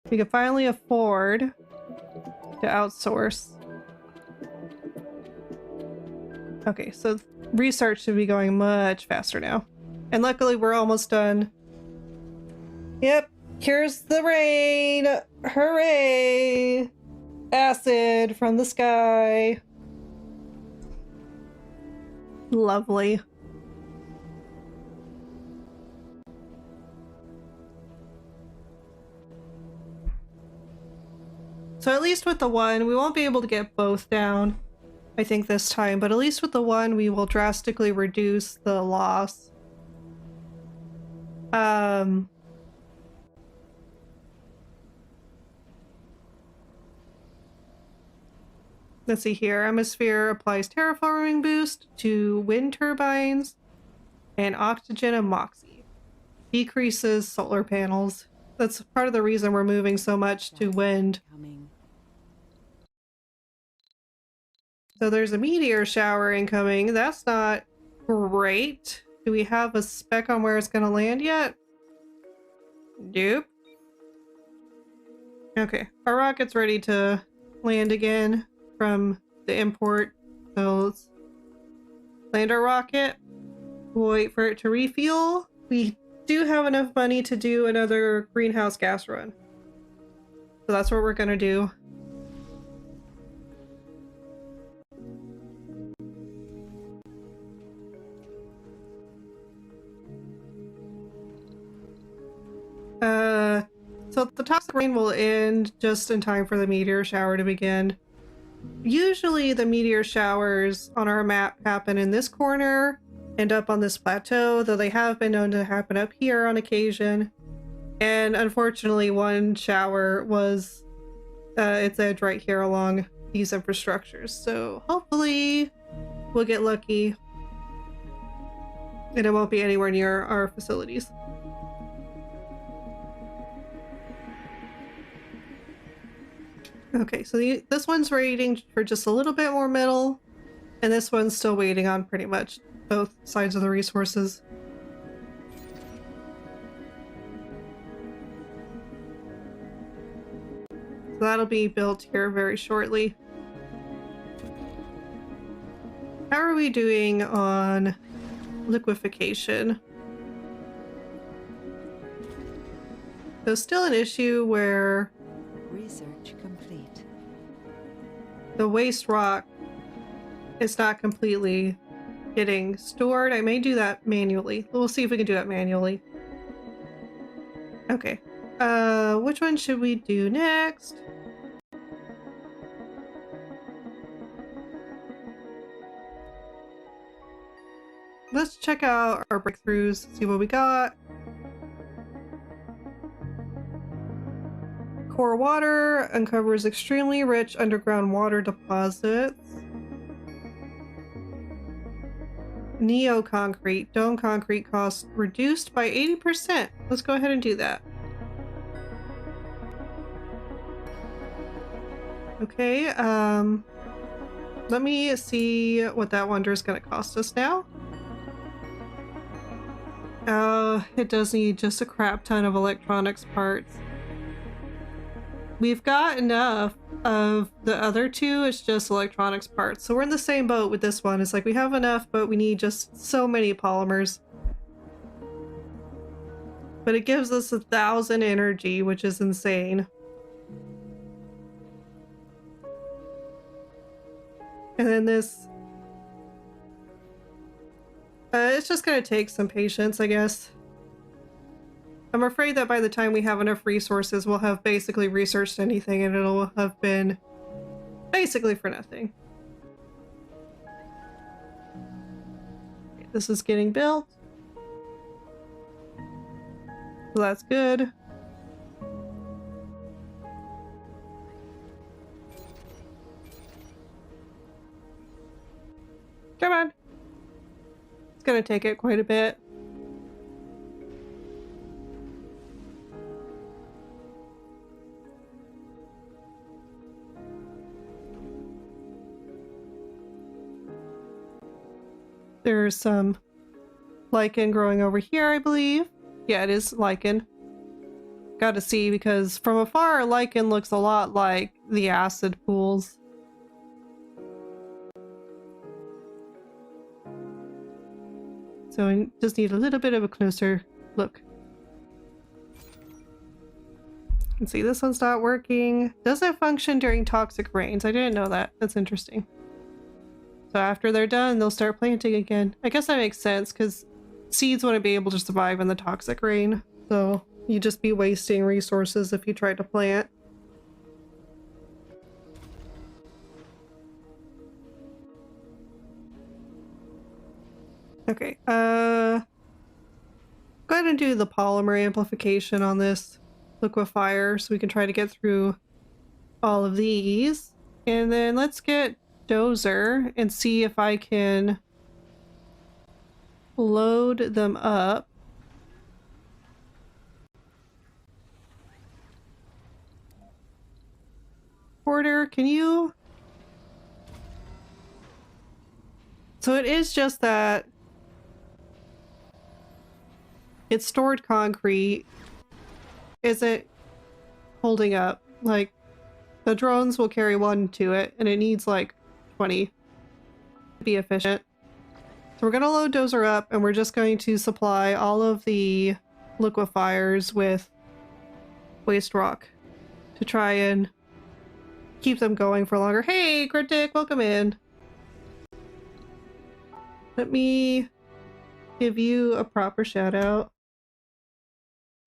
We can finally afford to outsource. Okay, so research should be going much faster now. And luckily we're almost done. Yep, Here's the rain! Hooray! Acid from the sky. Lovely. So at least with the one, we won't be able to get both down, I think, this time, but at least with the one, we will drastically reduce the loss. Let's see here. Atmosphere applies terraforming boost to wind turbines and oxygen and moxie. Decreases solar panels. That's part of the reason we're moving so much to wind. Coming. So there's a meteor shower incoming. That's not great. Do we have a spec on where it's going to land yet? Nope. Okay, our rocket's ready to land again from the import. So let's land our rocket. We'll wait for it to refuel. We do have enough money to do another greenhouse gas run. So that's what we're gonna do. So the toxic rain will end just in time for the meteor shower to begin. Usually the meteor showers on our map happen in this corner and up on this plateau, though they have been known to happen up here on occasion. And unfortunately, one shower was its edge right here along these infrastructures. So hopefully we'll get lucky and it won't be anywhere near our facilities. Okay, so this one's waiting for just a little bit more metal, and this one's still waiting on pretty much both sides of the resources. So that'll be built here very shortly. How are we doing on liquefaction? There's still an issue where Research complete. the waste rock is not completely getting stored. I may do that manually. We'll see if we can do that manually. Okay. Which one should we do next? Let's check out our breakthroughs, see what we got. Core water uncovers extremely rich underground water deposits. Neo-concrete. Dome concrete cost reduced by 80%. Let's go ahead and do that. Okay, let me see what that wonder is going to cost us now. It does need just a crap ton of electronics parts. We've got enough of the other two, it's just electronics parts. So we're in the same boat with this one. It's like we have enough, but we need just so many polymers. But it gives us 1,000 energy, which is insane. And then this... it's just gonna take some patience, I guess. I'm afraid that by the time we have enough resources, we'll have basically researched anything and it'll have been basically for nothing. Okay, this is getting built. So that's good. Come on. It's gonna take it quite a bit. There's some lichen growing over here, I believe. Yeah, it is lichen. Gotta see, because from afar, lichen looks a lot like the acid pools. So I just need a little bit of a closer look. Let's see, this one's not working. Doesn't function during toxic rains. I didn't know that. That's interesting. So after they're done, they'll start planting again. I guess that makes sense because seeds wouldn't be able to survive in the toxic rain. So you'd just be wasting resources if you tried to plant. Okay, go ahead and do the polymer amplification on this liquefier so we can try to get through all of these. And then let's get Dozer and see if I can load them up. Porter, can you? So it is just that it's stored concrete isn't holding up. Like, the drones will carry one to it, and it needs like 20 to be efficient. So we're gonna load Dozer up, and we're just going to supply all of the liquefiers with waste rock to try and keep them going for longer. Hey, Cryptic, welcome in. Let me give you a proper shout out.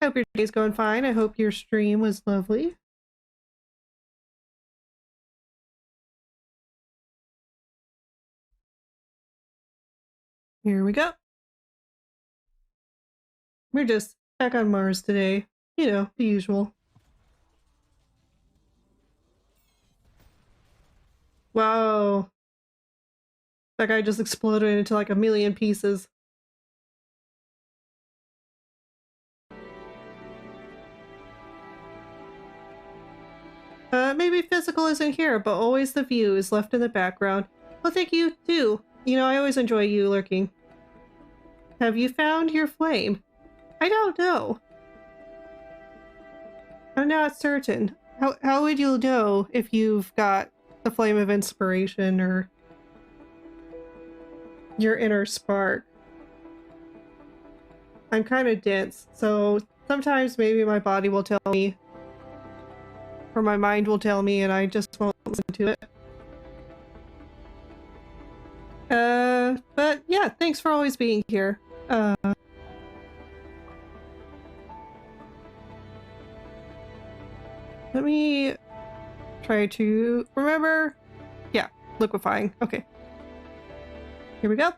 I hope your day's going fine. I hope your stream was lovely. Here we go. We're just back on Mars today. You know, the usual. Wow. That guy just exploded into like a million pieces. Maybe physical isn't here, but always the view is left in the background. Well, thank you too. You know, I always enjoy you lurking. Have you found your flame? I don't know. I'm not certain. How would you know if you've got the flame of inspiration or your inner spark? I'm kind of dense, so sometimes maybe my body will tell me, or my mind will tell me, and I just won't listen to it. But yeah, thanks for always being here. Let me try to remember. Yeah, liquefying. Okay. Here we go.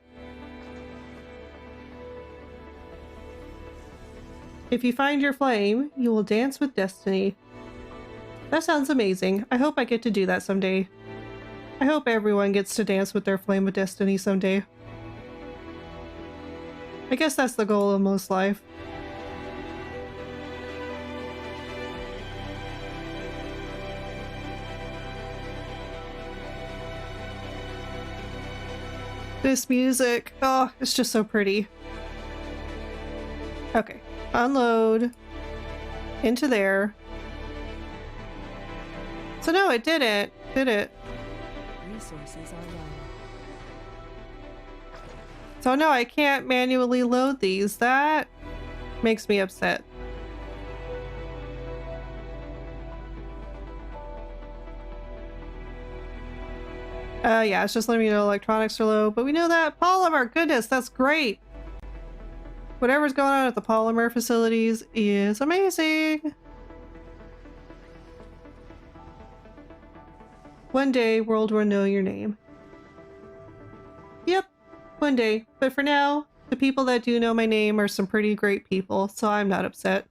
If you find your flame, you will dance with destiny. That sounds amazing. I hope I get to do that someday. I hope everyone gets to dance with their flame of destiny someday. I guess that's the goal of most life. This music, oh, it's just so pretty. Okay, unload into there. So no, it didn't, did it? Resources are low. So no, I can't manually load these. That makes me upset. Yeah, it's just letting me know electronics are low, but we know that. Polymer, goodness, that's great. Whatever's going on at the polymer facilities is amazing. One day, world will know your name. Yep, one day. But for now, the people that do know my name are some pretty great people, so I'm not upset.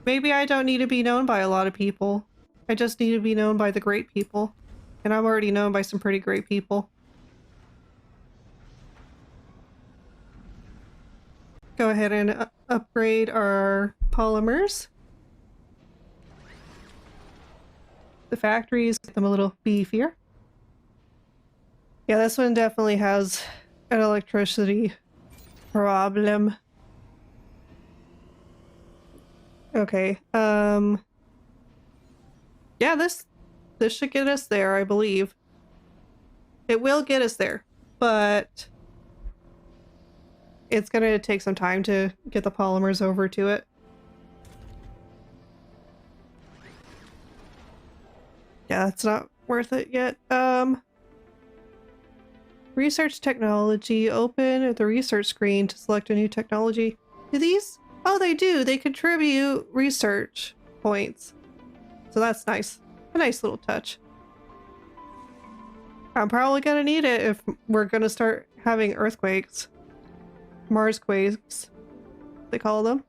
Maybe I don't need to be known by a lot of people. I just need to be known by the great people. And I'm already known by some pretty great people. Go ahead and upgrade our polymers. The factories, get them a little beefier. Yeah, this one definitely has an electricity problem. Okay, yeah, this should get us there, I believe. It will get us there, but it's gonna take some time to get the polymers over to it. Yeah, it's not worth it yet. Research technology. Open the research screen to select a new technology. Do these? Oh, they do. They contribute research points. So that's nice. A nice little touch. I'm probably gonna need it if we're gonna start having earthquakes. Marsquakes, they call them.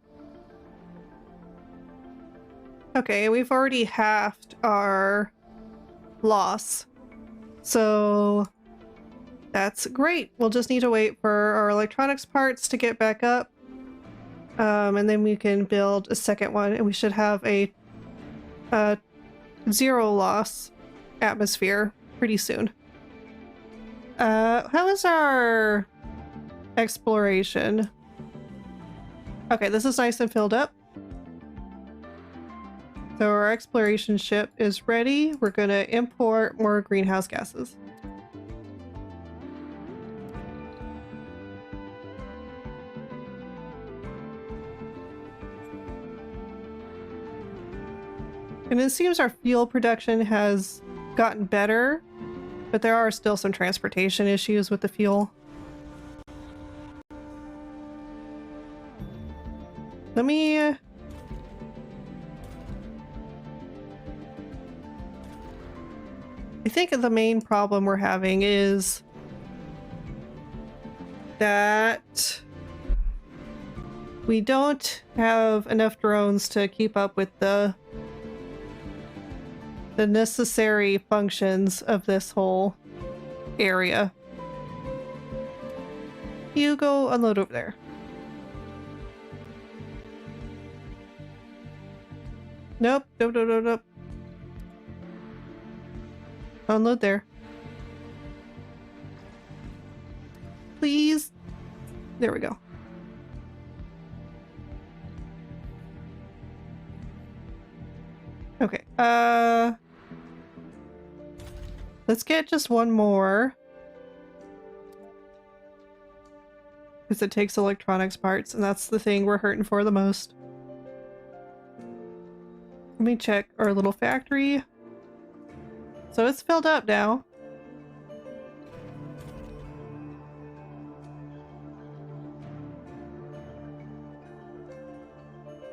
Okay, we've already halved our loss. So that's great. We'll just need to wait for our electronics parts to get back up. And then we can build a second one, and we should have a zero loss atmosphere pretty soon. How is our exploration? Okay, this is nice and filled up. So our exploration ship is ready. We're gonna import more greenhouse gases. And it seems our fuel production has gotten better, but there are still some transportation issues with the fuel. Let me... I think the main problem we're having is that we don't have enough drones to keep up with the necessary functions of this whole area. You go unload over there. Nope, nope. Unload there. Please. There we go. Okay, let's get just one more. Because it takes electronics parts, and that's the thing we're hurting for the most. Let me check our little factory. So it's filled up now.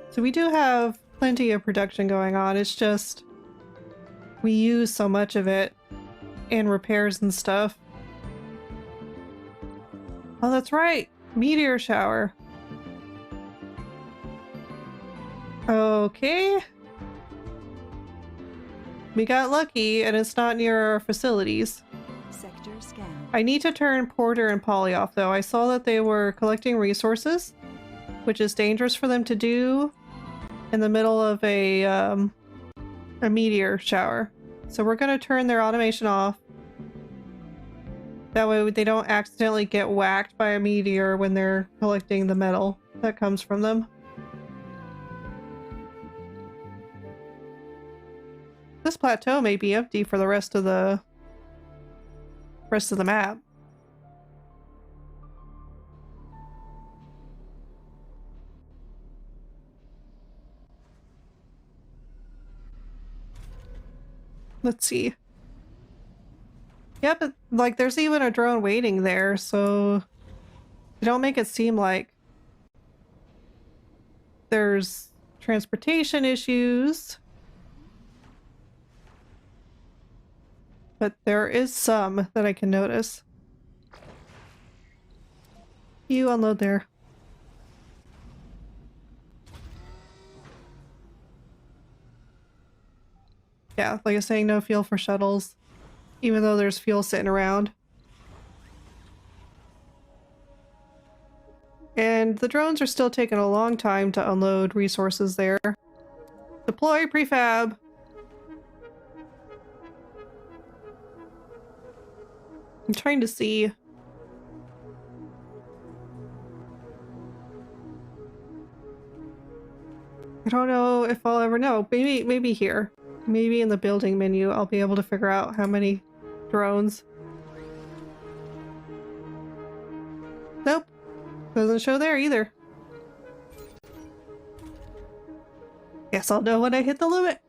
So we do have plenty of production going on. It's just we use so much of it in repairs and stuff. Oh, that's right. Meteor shower. Okay. We got lucky, and it's not near our facilities. Sector scan. I need to turn Porter and Polly off, though. I saw that they were collecting resources, which is dangerous for them to do in the middle of a meteor shower. So we're going to turn their automation off. That way they don't accidentally get whacked by a meteor when they're collecting the metal that comes from them. This plateau may be empty for the rest of the map. Let's see. Yeah, but like there's even a drone waiting there, so they don't make it seem like there's transportation issues. But there is some that I can notice. You unload there. Yeah, like I was saying, no fuel for shuttles, even though there's fuel sitting around. And the drones are still taking a long time to unload resources there. Deploy prefab! I'm trying to see. I don't know if I'll ever know. Maybe here. Maybe in the building menu I'll be able to figure out how many drones. Nope. Doesn't show there either. Guess I'll know when I hit the limit.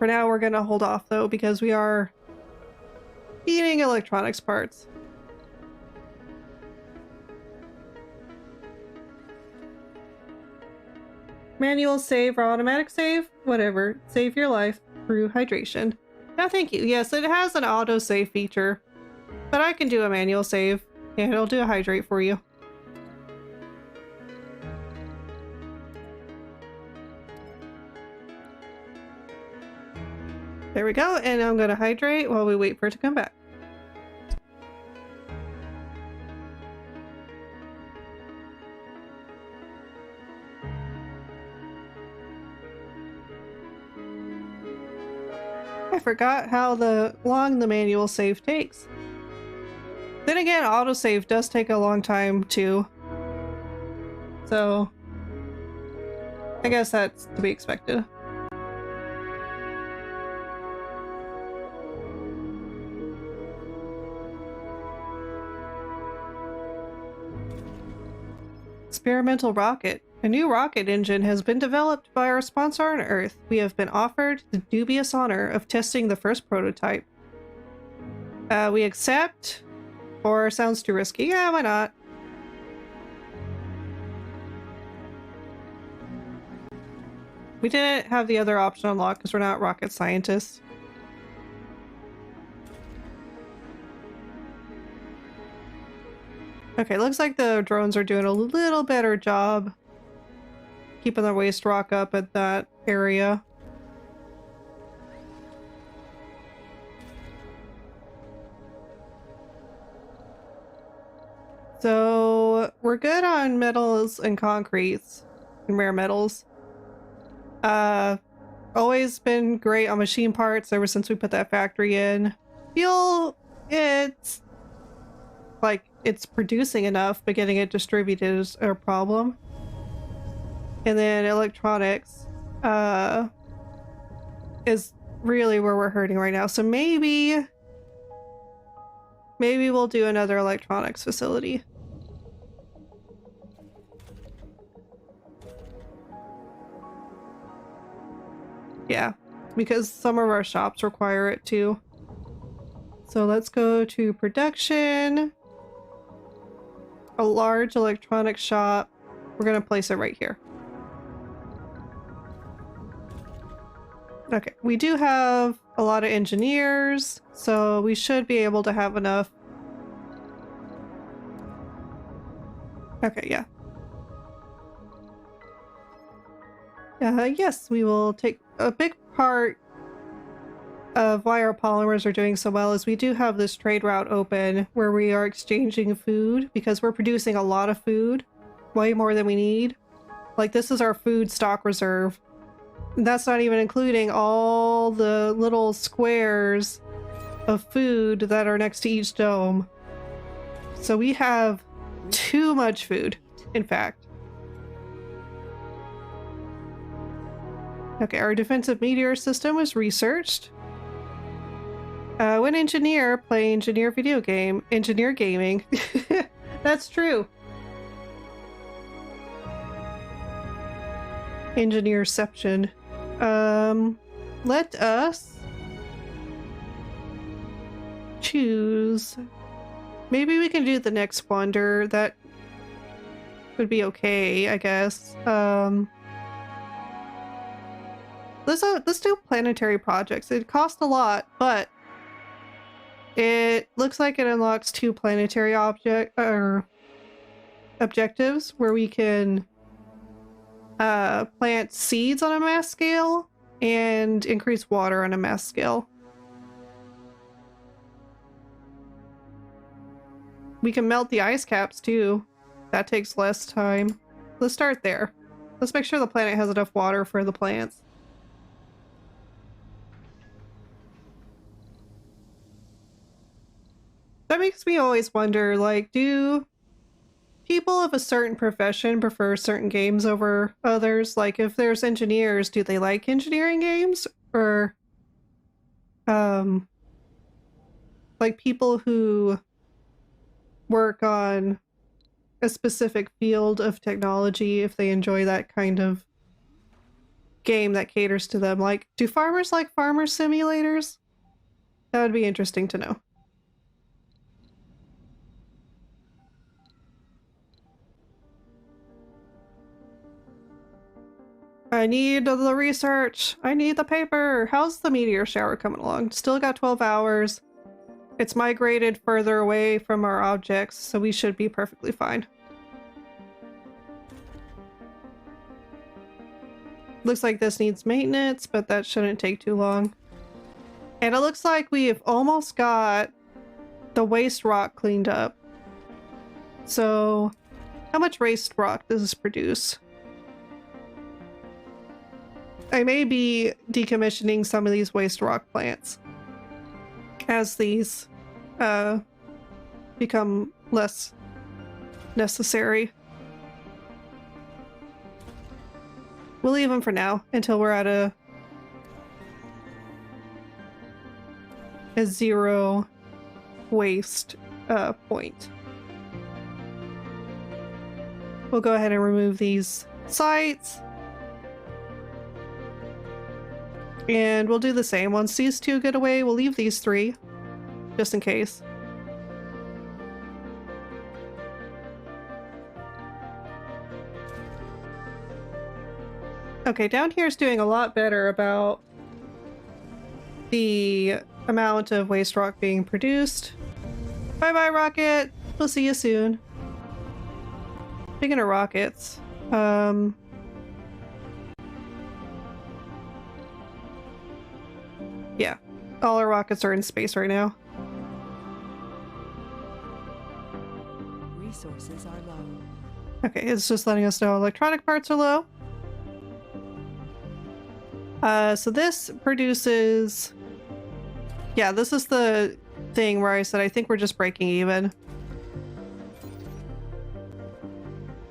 For now, we're gonna hold off though, because we are eating electronics parts. Manual save or automatic save? Whatever. Save your life through hydration. No, thank you. Yes, it has an auto save feature, but I can do a manual save, and it'll do a hydrate for you. There we go, and I'm gonna hydrate while we wait for it to come back. I forgot how long the manual save takes. Then again, autosave does take a long time too. So I guess that's to be expected. Experimental rocket. A new rocket engine has been developed by our sponsor on Earth. We have been offered the dubious honor of testing the first prototype. We accept? Or sounds too risky? Yeah, why not? We didn't have the other option unlocked because we're not rocket scientists. Okay, looks like the drones are doing a little better job keeping the waste rock up at that area. So we're good on metals and concretes and rare metals. Always been great on machine parts ever since we put that factory in. Fuel, it's like it's producing enough, but getting it distributed is a problem. And then electronics is really where we're hurting right now. So maybe we'll do another electronics facility. Yeah, because some of our shops require it too. So let's go to production. A large electronics shop. We're gonna place it right here. Okay, we do have a lot of engineers, so we should be able to have enough. Okay, yeah. Yes, we will take a big part of why our polymers are doing so well is we do have this trade route open where we are exchanging food because we're producing a lot of food, way more than we need. Like this is our food stock reserve. And that's not even including all the little squares of food that are next to each dome. So we have too much food, in fact. Okay, our defensive meteor system was researched. When engineer, play engineer video game. Engineer gaming. That's true. Engineerception. Let us choose. Maybe we can do the next wonder. That would be okay, I guess. Let's do planetary projects. It costs a lot, but it looks like it unlocks 2 planetary objectives where we can plant seeds on a mass scale and increase water on a mass scale. We can melt the ice caps too. That takes less time. Let's start there. Let's make sure the planet has enough water for the plants. That makes me always wonder, like, do people of a certain profession prefer certain games over others? Like, if there's engineers, do they like engineering games? Or, like people who work on a specific field of technology, if they enjoy that kind of game that caters to them. Like, do farmers like farmer simulators? That would be interesting to know. I need the research. I need the paper. How's the meteor shower coming along? Still got 12 hours. It's migrated further away from our objects, so we should be perfectly fine. Looks like this needs maintenance, but that shouldn't take too long. And it looks like we've almost got the waste rock cleaned up. So, how much waste rock does this produce? I may be decommissioning some of these waste rock plants as these become less necessary. We'll leave them for now until we're at a zero waste point. We'll go ahead and remove these sites. And we'll do the same. Once these two get away, we'll leave these three, just in case. Okay, down here is doing a lot better about the amount of waste rock being produced. Bye-bye, rocket! We'll see you soon. Speaking of rockets, yeah, all our rockets are in space right now. Resources are low. Okay, it's just letting us know electronic parts are low. So this produces... Yeah, this is the thing where I said I think we're just breaking even.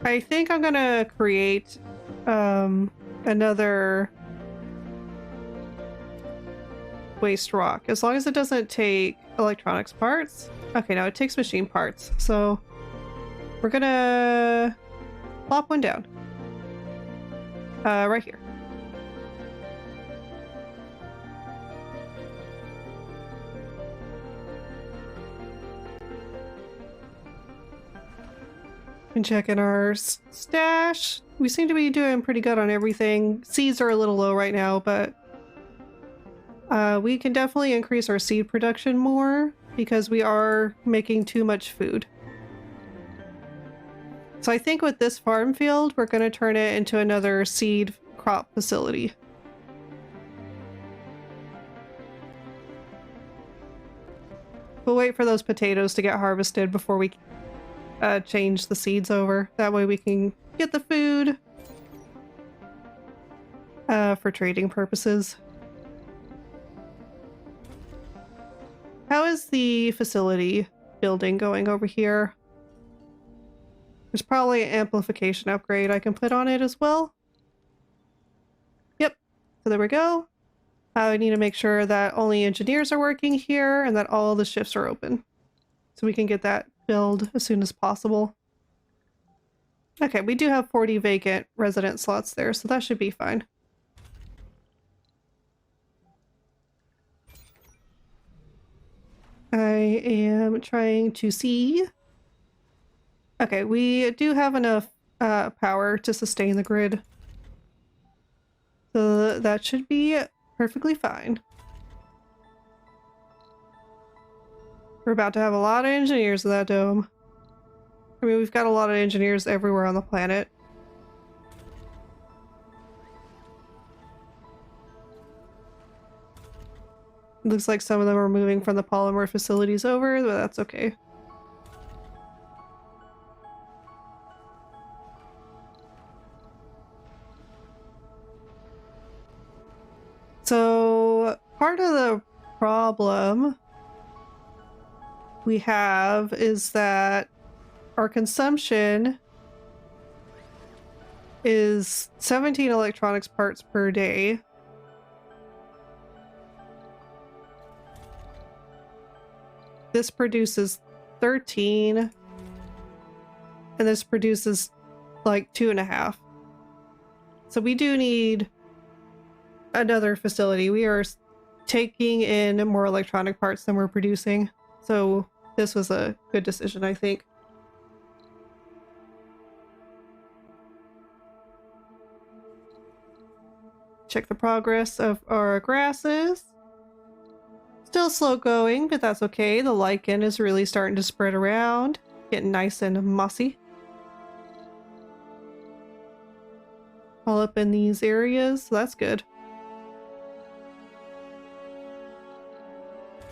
I think I'm gonna create another waste rock, as long as it doesn't take electronics parts. Okay, no, it takes machine parts, so we're gonna plop one down. Right here. And checking our stash. We seem to be doing pretty good on everything. Seeds are a little low right now, but we can definitely increase our seed production more because we are making too much food. So I think with this farm field, we're going to turn it into another seed crop facility. We'll wait for those potatoes to get harvested before we change the seeds over. That way we can get the food for trading purposes. How is the facility building going over here? There's probably an amplification upgrade I can put on it as well. Yep, so there we go. I need to make sure that only engineers are working here and that all the shifts are open. So we can get that filled as soon as possible. Okay, we do have 40 vacant resident slots there, so that should be fine. I am trying to see. Okay, we do have enough power to sustain the grid. So that should be perfectly fine. We're about to have a lot of engineers in that dome. I mean, we've got a lot of engineers everywhere on the planet. Looks like some of them are moving from the polymer facilities over, but that's okay. So, part of the problem we have is that our consumption is 17 electronics parts per day. This produces 13, and this produces like 2.5. So we do need another facility. We are taking in more electronic parts than we're producing. So this was a good decision, I think. Check the progress of our grasses. Still slow going, but that's okay. The lichen is really starting to spread around, getting nice and mossy. All up in these areas, so that's good.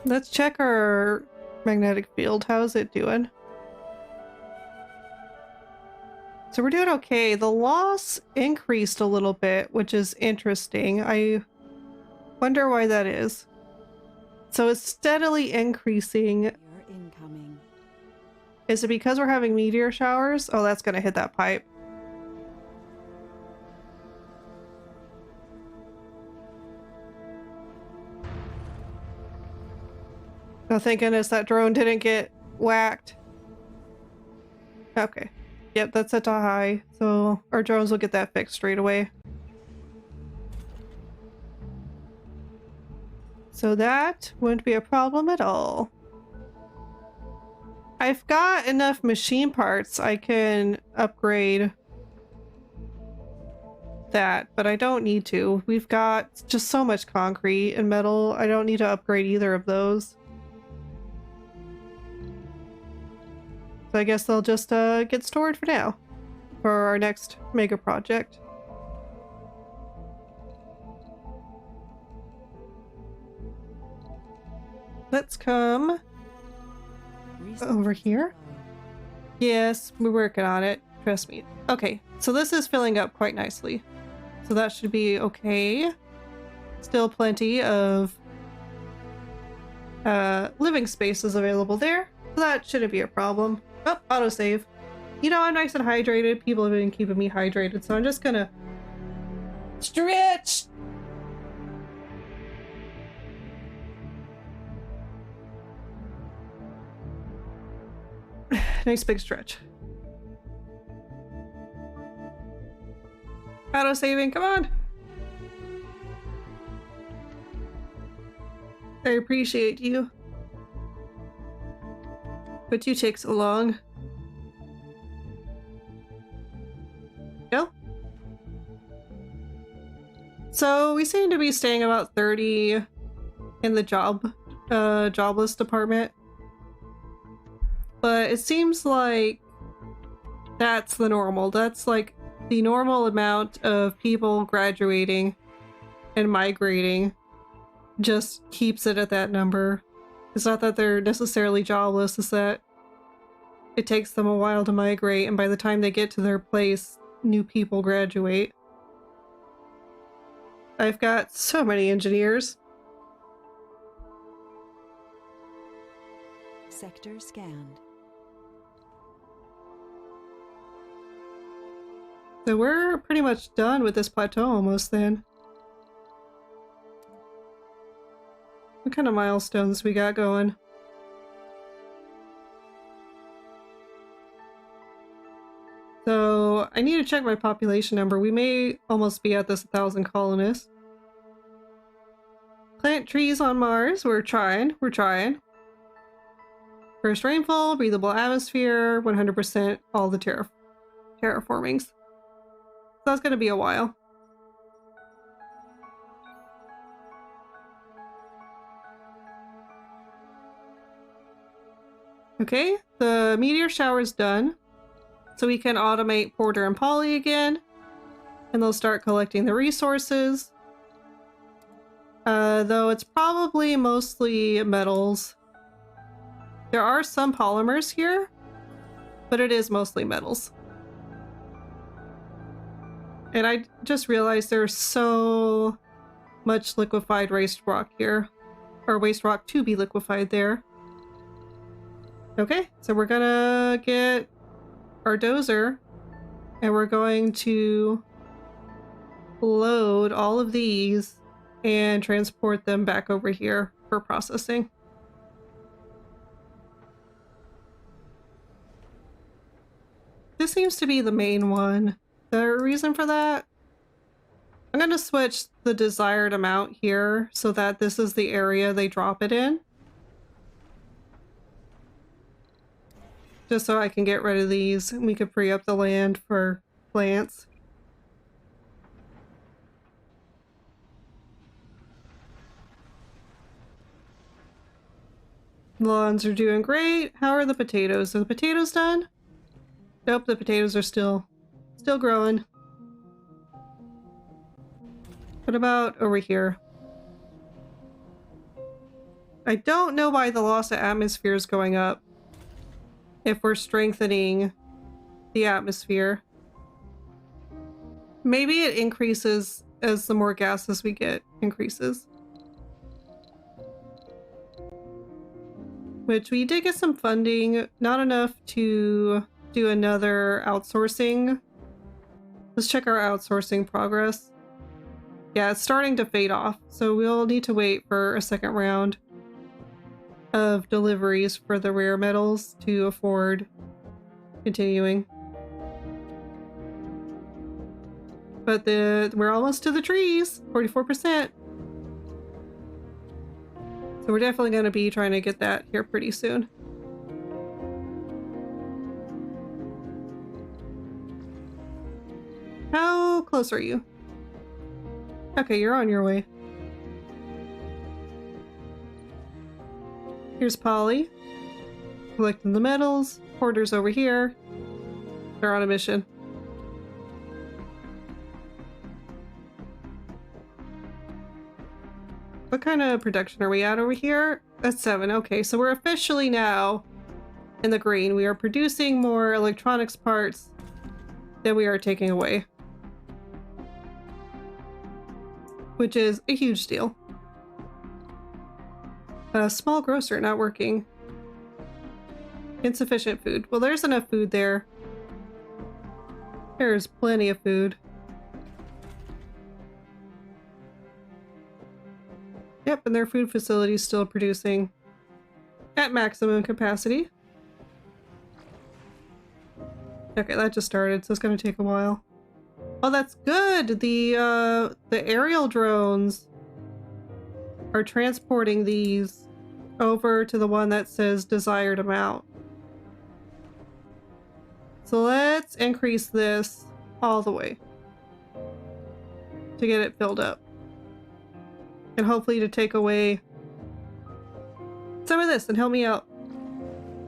Let's check our magnetic field. How's it doing? So we're doing okay. The loss increased a little bit, which is interesting. I wonder why that is. So it's steadily increasing. You're incoming. Is it because we're having meteor showers? Oh, that's gonna hit that pipe. Oh, thank goodness that drone didn't get whacked. Okay. Yep, that's set to high, so our drones will get that fixed straight away. So that wouldn't be a problem at all. I've got enough machine parts I can upgrade that, but I don't need to. We've got just so much concrete and metal. I don't need to upgrade either of those. So I guess they'll just get stored for now, for our next mega project. Let's come over here. Yes, we're working on it. Trust me. Okay, so this is filling up quite nicely. So that should be okay. Still plenty of living spaces available there. So that shouldn't be a problem. Oh, autosave. You know, I'm nice and hydrated. People have been keeping me hydrated, so I'm just gonna stretch. Nice big stretch. Auto-saving, come on! I appreciate you. But you take so long. No? So we seem to be staying about 30 in the jobless department. But it seems like that's the normal. That's like the normal amount of people graduating and migrating just keeps it at that number. It's not that they're necessarily jobless, it's that it takes them a while to migrate, and by the time they get to their place, new people graduate. I've got so many engineers. Sector scanned. So we're pretty much done with this plateau almost then. What kind of milestones we got going? So I need to check my population number. We may almost be at this 1,000 colonists. Plant trees on Mars. We're trying. First rainfall, breathable atmosphere, 100% all the terraformings. That's gonna be a while. Okay, the meteor shower's done. So we can automate Porter and Polly again. And they'll start collecting the resources. Though it's probably mostly metals. There are some polymers here, but it is mostly metals. And I just realized there's so much liquefied waste rock here. Or waste rock to be liquefied there. Okay, so we're gonna get our dozer and we're going to load all of these and transport them back over here for processing. This seems to be the main one. Is there a reason for that? I'm gonna switch the desired amount here so that this is the area they drop it in. Just so I can get rid of these and we could free up the land for plants. Lawns are doing great. How are the potatoes? Are the potatoes done? Nope, the potatoes are still growing. What about over here? I don't know why the loss of atmosphere is going up if we're strengthening the atmosphere. Maybe it increases as the more gases we get increases. Which we did get some funding, not enough to do another outsourcing. Let's check our outsourcing progress. Yeah, it's starting to fade off, so we'll need to wait for a second round of deliveries for the rare metals to afford continuing. But we're almost to the trees, 44%. So we're definitely going to be trying to get that here pretty soon. How close are you? Okay, you're on your way. Here's Polly. Collecting the metals. Porter's over here. They're on a mission. What kind of production are we at over here? That's 7. Okay, so we're officially now in the green. We are producing more electronics parts than we are taking away. Which is a huge deal. A small grocer not working. Insufficient food. Well, there's enough food there. There's plenty of food. Yep, and their food facility is still producing at maximum capacity. Okay, that just started, so it's gonna take a while. Oh, that's good! The aerial drones are transporting these over to the one that says desired amount. So let's increase this all the way to get it filled up. And hopefully to take away some of this and help me out.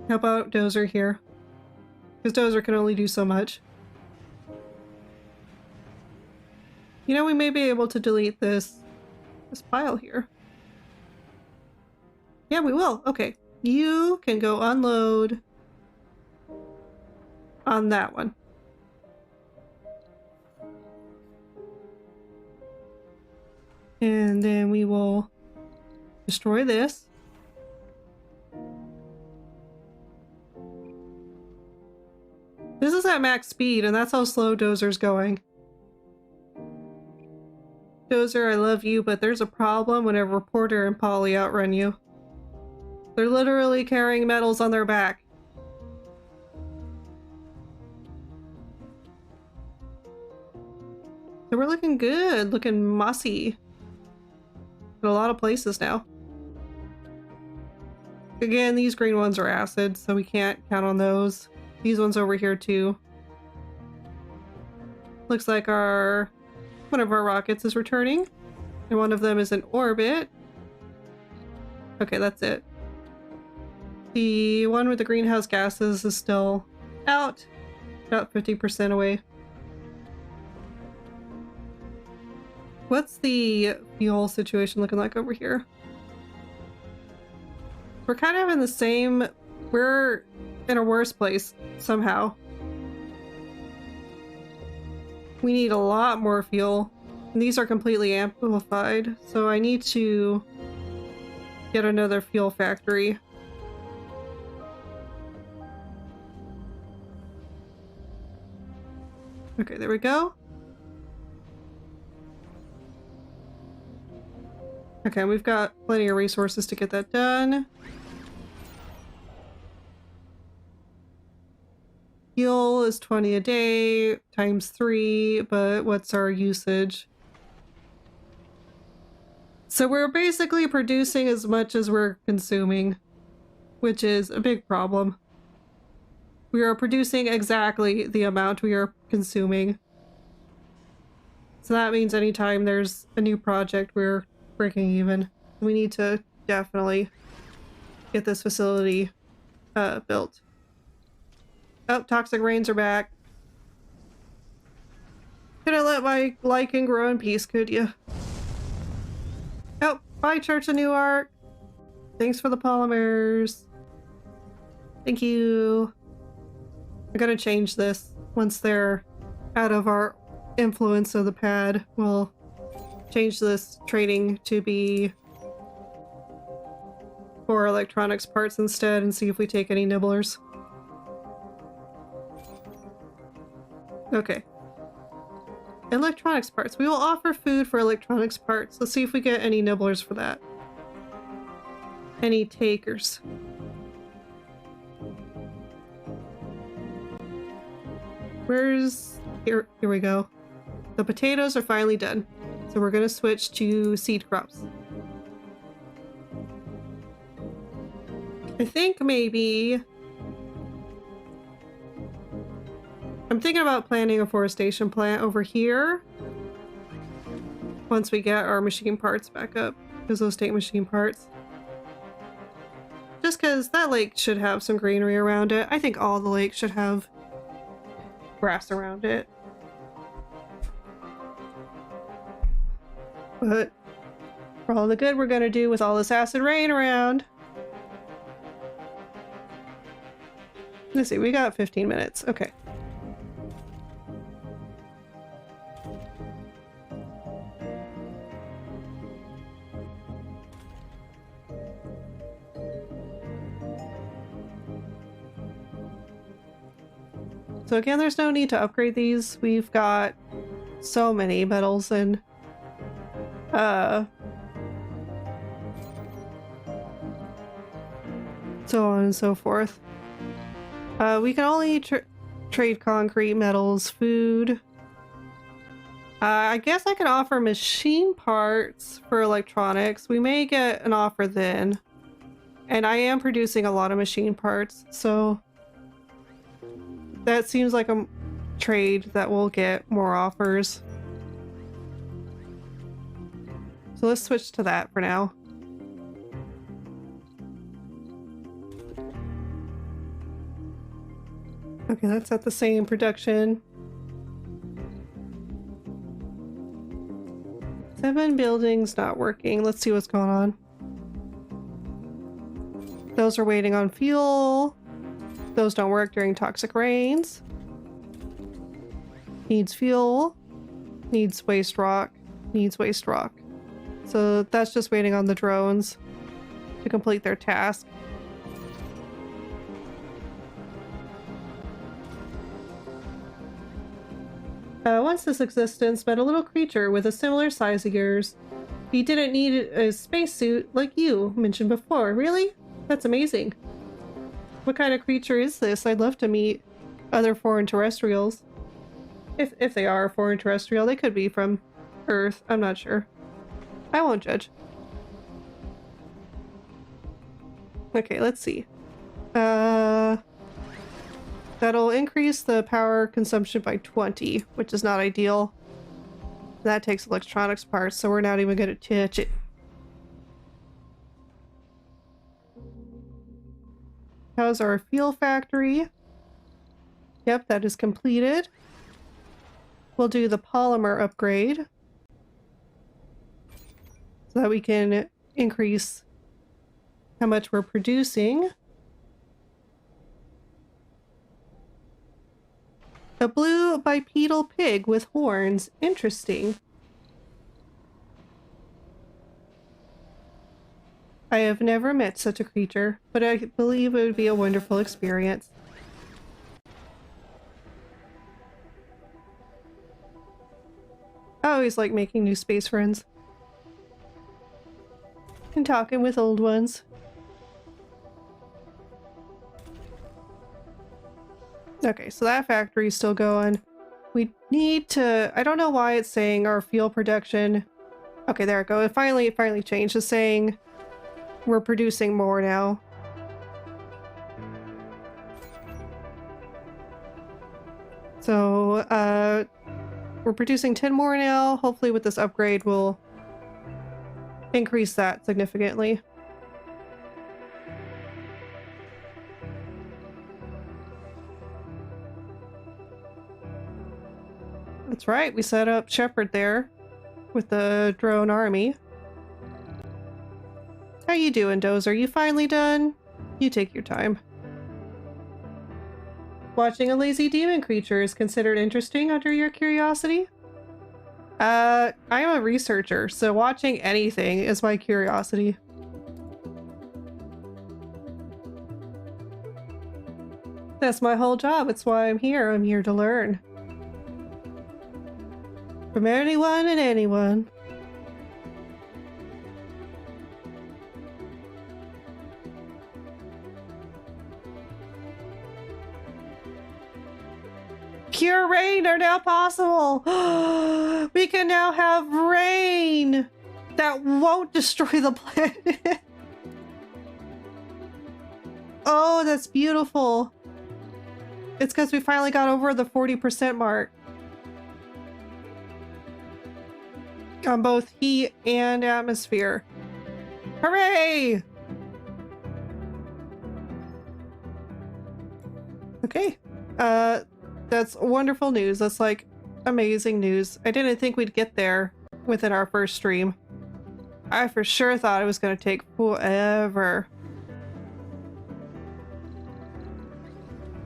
Help out Dozer here. Because Dozer can only do so much. You know, we may be able to delete this pile here. Yeah, we will. Okay. You can go unload on that one. And then we will destroy this. This is at max speed, and that's how slow Dozer's going. Dozer, I love you, but there's a problem whenever Porter and Polly outrun you. They're literally carrying metals on their back. So we're looking good, looking mossy. In a lot of places now. Again, these green ones are acid, so we can't count on those. These ones over here too. Looks like one of our rockets is returning, and one of them is in orbit. Okay, that's it. The one with the greenhouse gases is still out, about 50% away. What's the fuel situation looking like over here? We're kind of in the same... We're in a worse place, somehow. We need a lot more fuel. And these are completely amplified, so I need to get another fuel factory. Okay, there we go. Okay, we've got plenty of resources to get that done. Fuel is 20 a day times 3, but what's our usage? So we're basically producing as much as we're consuming, which is a big problem. We are producing exactly the amount we are consuming. So that means anytime there's a new project, we're breaking even. We need to definitely get this facility built. Oh, toxic rains are back. Could I let my lichen grow in peace, could you? Oh, bye, Church of Newark. Thanks for the polymers. Thank you. I'm gonna change this once they're out of our influence of the pad. We'll change this trading to be for electronics parts instead and see if we take any nibblers. Okay. Electronics parts. We will offer food for electronics parts. Let's see if we get any nibblers for that. Any takers. Where's... Here we go. The potatoes are finally done. So we're gonna switch to seed crops. I think maybe... I'm thinking about planting a forestation plant over here. Once we get our machine parts back up. Because those take machine parts. Just because that lake should have some greenery around it. I think all the lakes should have grass around it. But for all the good we're gonna do with all this acid rain around. Let's see, we got 15 minutes. Okay. So again, there's no need to upgrade these. We've got so many metals and so on and so forth. We can only trade concrete, metals, food. I guess I could offer machine parts for electronics. We may get an offer then. And I am producing a lot of machine parts, so that seems like a trade that will get more offers. So let's switch to that for now. Okay, that's at the same production. 7 buildings not working. Let's see what's going on. Those are waiting on fuel. Those don't work during toxic rains. Needs fuel. Needs waste rock. Needs waste rock. So that's just waiting on the drones to complete their task. Once this existence met a little creature with a similar size of yours. He didn't need a spacesuit like you mentioned before. Really? That's amazing. What kind of creature is this? I'd love to meet other foreign terrestrials. If they are foreign terrestrial, they could be from Earth. I'm not sure. I won't judge. Okay, let's see. That'll increase the power consumption by 20, which is not ideal. That takes electronics parts, so we're not even gonna touch it. How's our fuel factory? Yep, that is completed. We'll do the polymer upgrade so that we can increase how much we're producing. A blue bipedal pig with horns. Interesting. I have never met such a creature, but I believe it would be a wonderful experience. I always like making new space friends. And talking with old ones. Okay, so that factory's still going. We need to... I don't know why it's saying our fuel production Okay, there it goes. It finally changed. It's saying we're producing more now. So, we're producing 10 more now. Hopefully with this upgrade, we'll increase that significantly. That's right, we set up Shepherd there with the drone army. How you doing, Dozer? You finally done? You take your time. Watching a lazy demon creature is considered interesting under your curiosity? I'm a researcher, so watching anything is my curiosity. That's my whole job. It's why I'm here. I'm here to learn. From anyone and anyone. Pure rain are now possible! We can now have rain that won't destroy the planet. Oh, that's beautiful. It's because we finally got over the 40% mark on both heat and atmosphere. Hooray! Okay. That's wonderful news. That's like amazing news. I didn't think we'd get there within our first stream. I for sure thought it was going to take forever.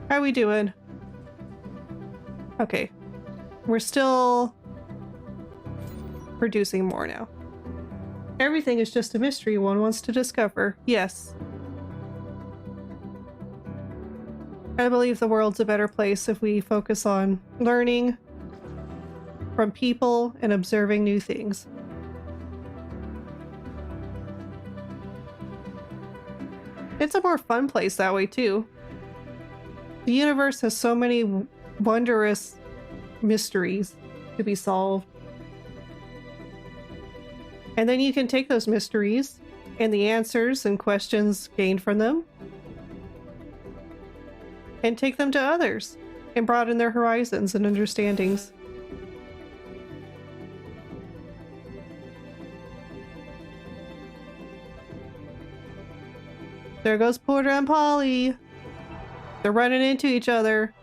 How we doing? Okay. We're still producing more now. Everything is just a mystery one wants to discover. Yes. I believe the world's a better place if we focus on learning from people and observing new things. It's a more fun place that way too. The universe has so many wondrous mysteries to be solved. And then you can take those mysteries and the answers and questions gained from them and take them to others and broaden their horizons and understandings. There goes Porter and Polly. They're running into each other.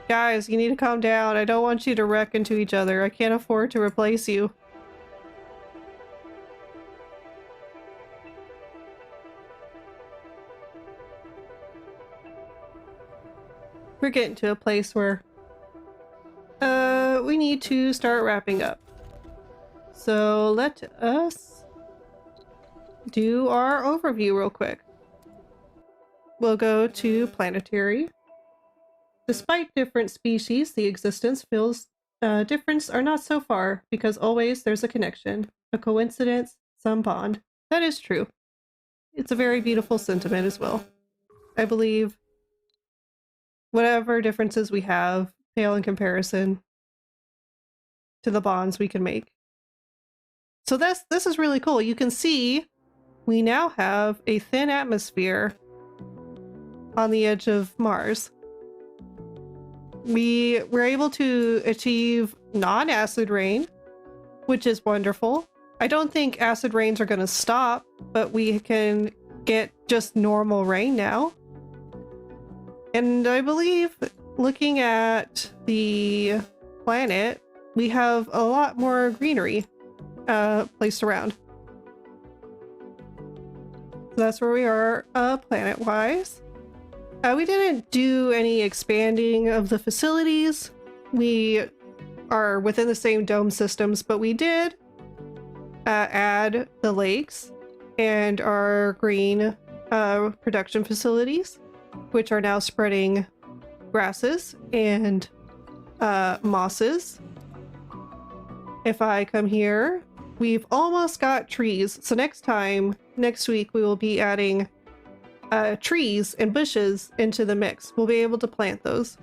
Guys, you need to calm down. I don't want you to wreck into each other. I can't afford to replace you. We're getting to a place where we need to start wrapping up. So let us do our overview real quick. We'll go to planetary. Despite different species, the existence feels difference are not so far, because always there's a connection, a coincidence, some bond. That is true. It's a very beautiful sentiment as well. I believe whatever differences we have pale in comparison to the bonds we can make. So this is really cool. You can see we now have a thin atmosphere on the edge of Mars. We were able to achieve non-acid rain, which is wonderful. I don't think acid rains are going to stop, but we can get just normal rain now. And I believe, looking at the planet, we have a lot more greenery placed around. So that's where we are planet-wise. We didn't do any expanding of the facilities. We are within the same dome systems, but we did add the lakes and our green production facilities, which are now spreading grasses and mosses. If I come here, we've almost got trees. So next week, we will be adding trees and bushes into the mix. We'll be able to plant those.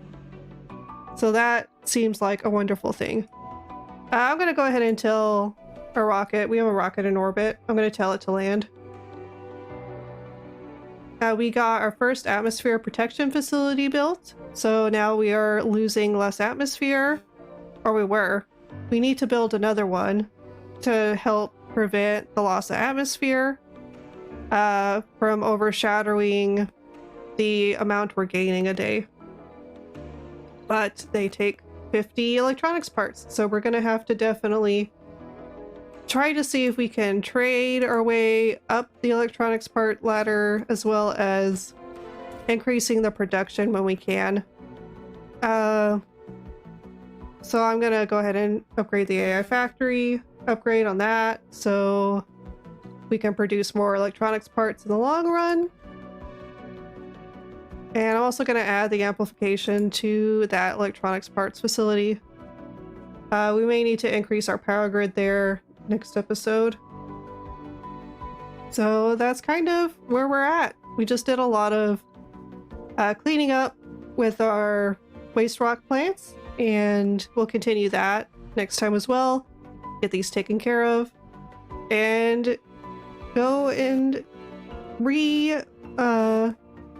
So that seems like a wonderful thing. I'm gonna go ahead and tell a rocket. We have a rocket in orbit. I'm gonna tell it to land. We got our first atmosphere protection facility built, so now we are losing less atmosphere, or we were. We need to build another one to help prevent the loss of atmosphere from overshadowing the amount we're gaining a day. But they take 50 electronics parts, so we're gonna have to definitely try to see if we can trade our way up the electronics part ladder, as well as increasing the production when we can. So I'm gonna go ahead and upgrade the AI factory, upgrade on that, so we can produce more electronics parts in the long run. And I'm also gonna add the amplification to that electronics parts facility. We may need to increase our power grid there next episode. So that's kind of where we're at. We just did a lot of cleaning up with our waste rock plants, and we'll continue that next time as well. Get these taken care of and go and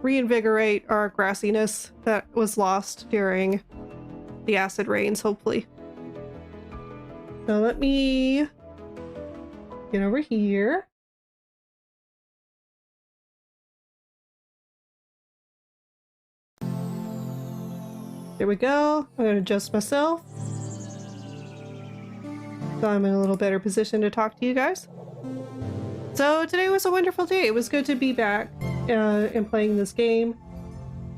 reinvigorate our grassiness that was lost during the acid rains, hopefully. So let me get over here. There we go. I'm going to adjust myself, so I'm in a little better position to talk to you guys. So today was a wonderful day. It was good to be back and playing this game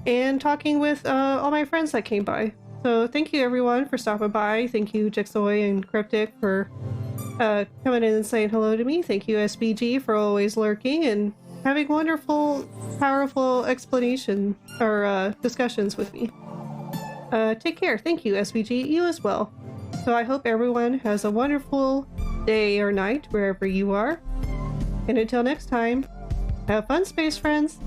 and talking with all my friends that came by. So thank you everyone for stopping by. Thank you Jixoy and Cryptic for coming in and saying hello to me. Thank you SBG for always lurking and having wonderful, powerful explanation or discussions with me. Take care. Thank you SBG. You as well. So I hope everyone has a wonderful day or night wherever you are. And until next time, have fun, space friends!